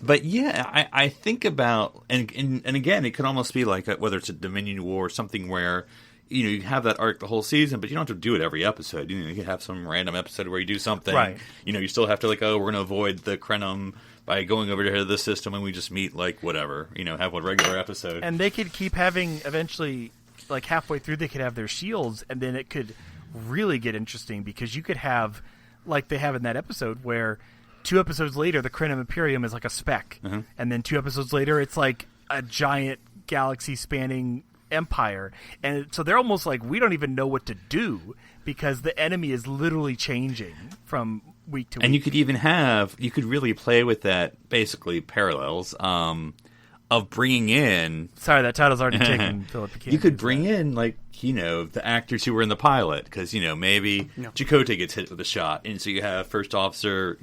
Speaker 3: But yeah, I think about, and again, it could almost be like whether it's a Dominion War or something where, you have that arc the whole season, but you don't have to do it every episode. You can have some random episode where you do something.
Speaker 2: Right.
Speaker 3: You still have to like, oh, we're going to avoid the Krenum by going over to this system, and we just meet like whatever. Have one regular episode.
Speaker 2: And they could keep having, eventually, like halfway through, they could have their shields, and then it could really get interesting because you could have, like they have in that episode, where 2 episodes later, the Krenum Imperium is like a speck.
Speaker 3: Uh-huh.
Speaker 2: And then 2 episodes later, it's like a giant galaxy-spanning empire. And so they're almost like, we don't even know what to do because the enemy is literally changing from week to week.
Speaker 3: And you could really play with that, basically, parallels of bringing in...
Speaker 2: Sorry, that title's already taken, Philip.
Speaker 3: You could bring in, like, the actors who were in the pilot, because, maybe Chakotay gets hit with a shot, and so you have First Officer,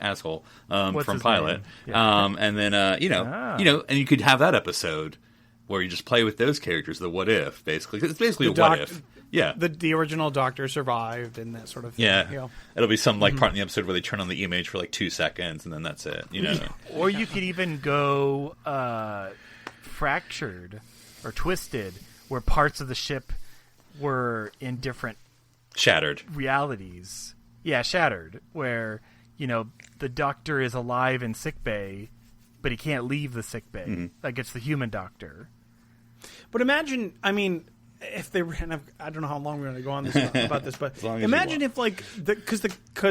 Speaker 3: asshole, from pilot.
Speaker 2: Yeah.
Speaker 3: And then, and you could have that episode where you just play with those characters, the what if, basically. 'Cause it's basically what if. Yeah.
Speaker 4: The original Doctor survived and that sort of thing.
Speaker 3: Yeah. It'll be some like part in the episode where they turn on the image for like 2 seconds and then that's it.
Speaker 2: Or you could even go fractured or twisted, where parts of the ship were in different
Speaker 3: shattered
Speaker 2: realities. Shattered, where, the doctor is alive in sickbay, but he can't leave the sickbay. Mm-hmm. Like, it's the human doctor.
Speaker 4: But imagine, if they ran, I don't know how long we're going to go on about this, but imagine if, like, because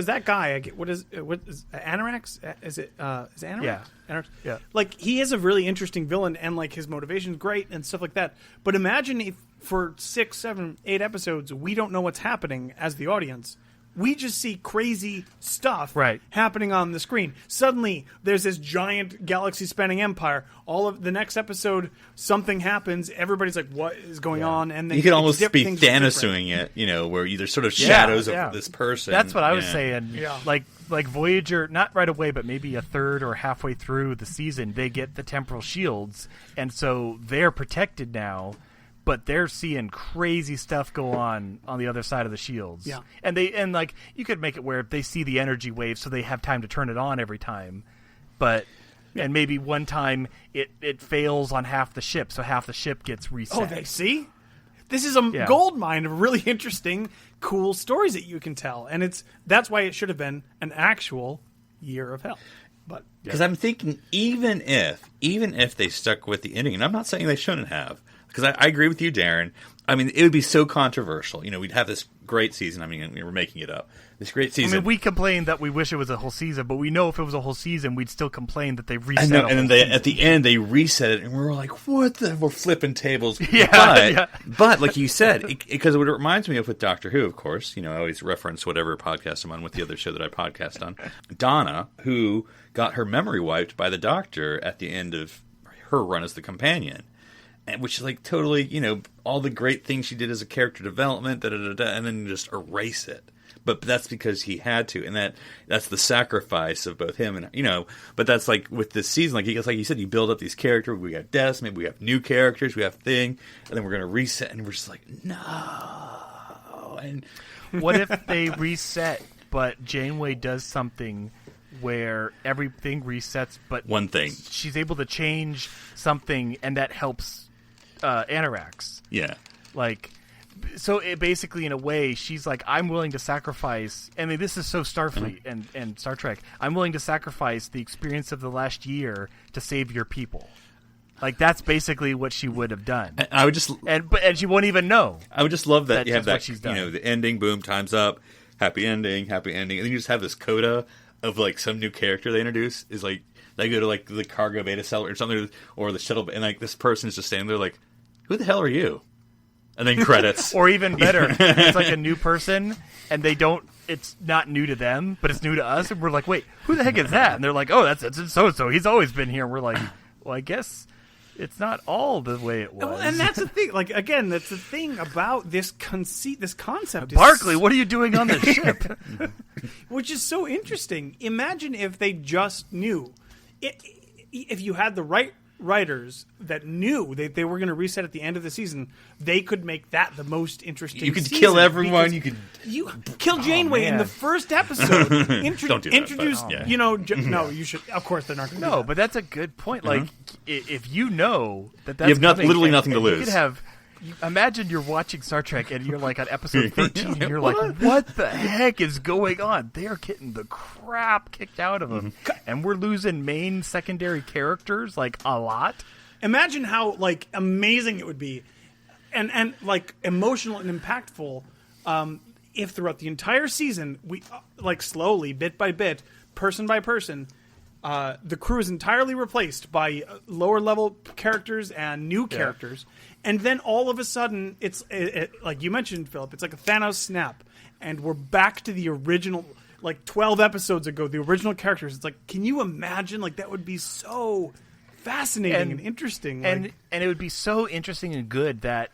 Speaker 4: that guy, what is Anorax? Is Anorax?
Speaker 2: Yeah.
Speaker 4: Anorax?
Speaker 2: Yeah.
Speaker 4: Like, he is a really interesting villain, and, like, his motivation's great and stuff like that. But imagine if for 6, 7, 8 episodes, we don't know what's happening as the audience. We just see crazy stuff happening on the screen. Suddenly, there's this giant galaxy-spanning empire. All of the next episode, something happens. Everybody's like, "What is going on?" And then
Speaker 3: you could almost be Thanos-ing it, where there's sort of shadows of this person.
Speaker 2: That's what I was saying. Yeah. Like Voyager, not right away, but maybe a third or halfway through the season, they get the temporal shields, and so they're protected now. But they're seeing crazy stuff go on the other side of the shields.
Speaker 4: Yeah.
Speaker 2: And you could make it where they see the energy wave so they have time to turn it on every time. But and maybe one time it fails on half the ship, so half the ship gets reset.
Speaker 4: Oh, they see? This is a gold mine of really interesting, cool stories that you can tell. And that's why it should have been an actual Year of Hell. But
Speaker 3: because I'm thinking even if they stuck with the ending, and I'm not saying they shouldn't have, because I agree with you, Darren. It would be so controversial. We'd have this great season. We're making it up. This great season.
Speaker 2: We complain that we wish it was a whole season, but we know if it was a whole season, we'd still complain that they reset.
Speaker 3: I know, and then at the end they reset it, and we're like, "What the?" We're flipping tables. But like you said, because what it reminds me of with Doctor Who, of course. I always reference whatever podcast I'm on with the other show that I podcast on. Donna, who got her memory wiped by the Doctor at the end of her run as the companion. Which is like totally, all the great things she did as a character development, and then just erase it. But that's because he had to, and that's the sacrifice of both him and But that's like with this season, like you said, you build up these characters. We got Des, maybe we have new characters, we have Thing, and then we're gonna reset, and we're just like, no. And
Speaker 2: what if they reset, but Janeway does something where everything resets, but
Speaker 3: one thing
Speaker 2: she's able to change something, and that helps. Anorax.
Speaker 3: Yeah.
Speaker 2: So it basically, in a way, she's like, I'm willing to sacrifice. This is so Starfleet and Star Trek. I'm willing to sacrifice the experience of the last year to save your people. That's basically what she would have done.
Speaker 3: And I would just,
Speaker 2: and she won't even know.
Speaker 3: I would just love that you have that.
Speaker 2: She's done.
Speaker 3: The ending, boom, time's up, happy ending, and then you just have this coda of some new character they introduce. Is like they go to the cargo beta cell or something, or the shuttle, and this person is just standing there like, who the hell are you? And then credits.
Speaker 2: Or even better, it's like a new person, and it's not new to them, but it's new to us, and we're like, wait, who the heck is that? And they're like, oh, that's so-and-so. He's always been here. And we're like, well, I guess it's not all the way it was.
Speaker 4: Well, and that's the thing. Again, that's the thing about this conceit, this concept.
Speaker 2: Barclay, what are you doing on the ship?
Speaker 4: Which is so interesting. Imagine if they just knew. If you had the right writers that knew they were going to reset at the end of the season, they could make that the most interesting.
Speaker 3: You could kill everyone. You
Speaker 4: kill Janeway in the first episode.
Speaker 3: Don't do that,
Speaker 4: introduce. No, you should. Of course, they're not going to.
Speaker 2: No, but that's a good point. If you know that's
Speaker 3: you have literally nothing to lose.
Speaker 2: You could have. Imagine you're watching Star Trek and you're on episode 13 and you're like, what the heck is going on? They are getting the crap kicked out of them. And we're losing main, secondary characters a lot.
Speaker 4: Imagine how amazing it would be and emotional and impactful if throughout the entire season we slowly, bit by bit, person by person, the crew is entirely replaced by lower level characters and new characters. And then all of a sudden, it's like you mentioned, Philip, it's like a Thanos snap. And we're back to the original, 12 episodes ago, the original characters. It's like, can you imagine? That would be so fascinating and interesting.
Speaker 2: And it would be so interesting and good that,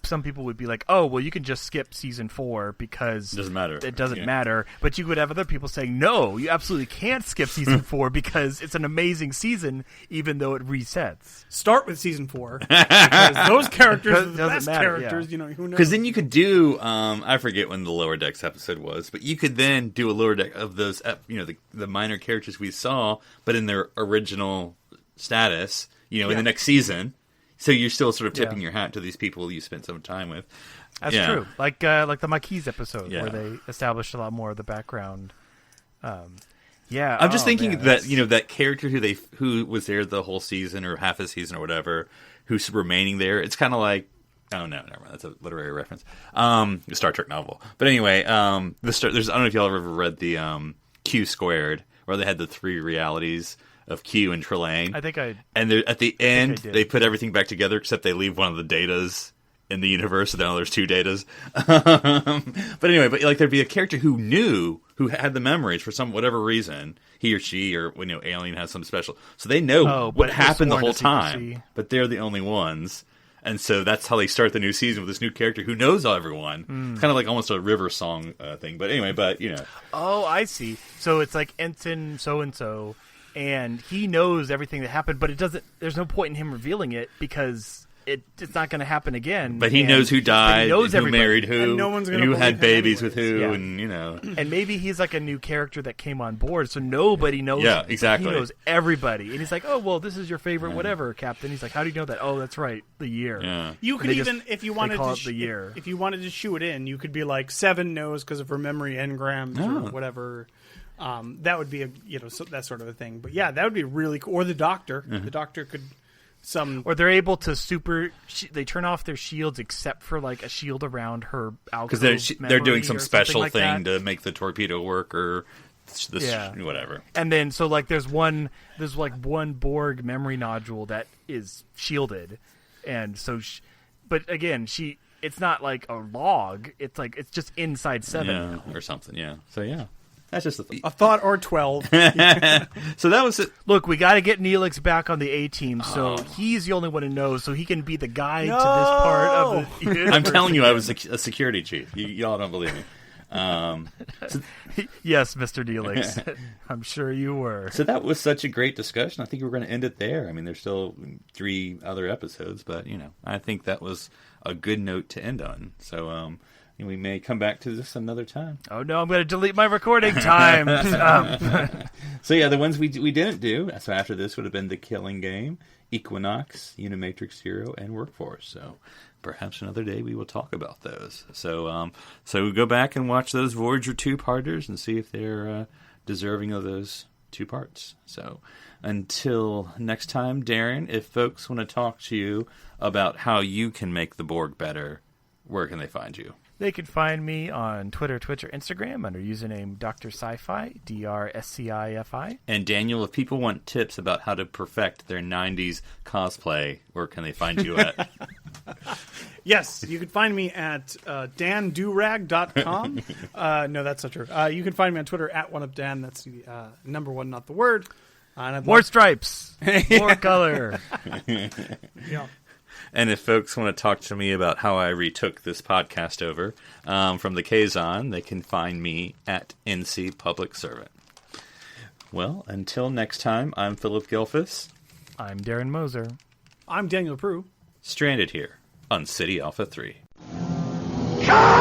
Speaker 2: some people would be like, oh, well, you can just skip season 4 because
Speaker 3: it doesn't matter.
Speaker 2: It doesn't matter. But you would have other people saying, no, you absolutely can't skip season 4 because it's an amazing season, even though it resets.
Speaker 4: Start with season 4 because those characters are the best characters. Who knows?
Speaker 3: Because then you could do, I forget when the Lower Decks episode was, but you could then do a Lower Deck of those, the minor characters we saw, but in their original status, in the next season. So you're still sort of tipping your hat to these people you spent some time with.
Speaker 2: That's true. Like the Maquis episode where they established a lot more of the background. I'm
Speaker 3: just thinking that that character who was there the whole season or half a season or whatever, who's remaining there. It's kind of like, oh no, never mind. That's a literary reference. The Star Trek novel. But anyway, I don't know if y'all ever read the Q Squared, where they had the 3 realities of Q and Trelane.
Speaker 2: I think I.
Speaker 3: And at the end, they put everything back together except they leave one of the datas in the universe, so now there's 2 datas. But anyway, there'd be a character who had the memories for whatever reason, he or she or alien has some special, so they know what happened the whole time, but they're the only ones, and so that's how they start the new season with this new character who knows everyone. It's kind of like almost a River Song thing, but anyway, Oh,
Speaker 2: I see. So it's like Ensign so and so, and he knows everything that happened, but there's no point in him revealing it because it's not going to happen again.
Speaker 3: But he knows who died,
Speaker 2: knows
Speaker 3: who married who,
Speaker 4: and no one's
Speaker 3: and who had babies with who, and
Speaker 2: And maybe he's like a new character that came on board, so nobody knows.
Speaker 3: Yeah, exactly.
Speaker 2: He knows everybody, and he's like, "Oh, well, this is your favorite whatever, Captain." He's like, "How do you know that?" "Oh, that's right, the year."
Speaker 3: Yeah.
Speaker 4: You could even, if you wanted to,
Speaker 2: the year.
Speaker 4: If you wanted to shoe it in, you could be like 7 knows because of her memory engrams or whatever. That would be that sort of a thing. But yeah, that would be really cool. Or the Doctor. The Doctor could.
Speaker 2: Or they're able to they turn off their shields except for like a shield around her alcove,
Speaker 3: because they're doing some special
Speaker 2: like
Speaker 3: thing
Speaker 2: that.
Speaker 3: to make the torpedo work or whatever.
Speaker 2: And then so like there's one Borg memory nodule that is shielded, and so but again it's not like a log, it's just inside 7
Speaker 3: or something. So that's just
Speaker 4: a thought or 12.
Speaker 3: So that was it.
Speaker 2: Look, we got to get Neelix back on the A-team, so he's the only one who knows, so he can be the guide to this part of the universe.
Speaker 3: I'm telling you, I was a security chief. Y'all don't believe me.
Speaker 2: Yes, Mr. Neelix. I'm sure you were.
Speaker 3: So that was such a great discussion. I think we're going to end it there. I mean, there's still 3 other episodes, but I think that was a good note to end on. So we may come back to this another time.
Speaker 2: Oh no, I'm going to delete my recording time.
Speaker 3: So the ones we didn't do. So after this would have been The Killing Game, Equinox, Unimatrix Zero, and Workforce. So perhaps another day we will talk about those. So we go back and watch those Voyager 2-parters and see if they're deserving of those 2 parts. So until next time, Darren, if folks want to talk to you about how you can make the Borg better, where can they find you?
Speaker 2: They can find me on Twitter, Twitch, or Instagram under username Dr. Sci-Fi, DRSCIFI.
Speaker 3: And Daniel, if people want tips about how to perfect their 90s cosplay, where can they find you at?
Speaker 4: Yes, you can find me at dandurag.com. No, that's not true. You can find me on Twitter at OneUpDan. That's the number 1, not the word.
Speaker 2: More stripes. More color.
Speaker 4: Yeah.
Speaker 3: And if folks want to talk to me about how I retook this podcast over from the Kazon, they can find me at NC Public Servant. Well, until next time, I'm Philip Gilfus.
Speaker 2: I'm Darren Moser.
Speaker 4: I'm Daniel Prue.
Speaker 3: Stranded here on City Alpha 3.
Speaker 5: Come!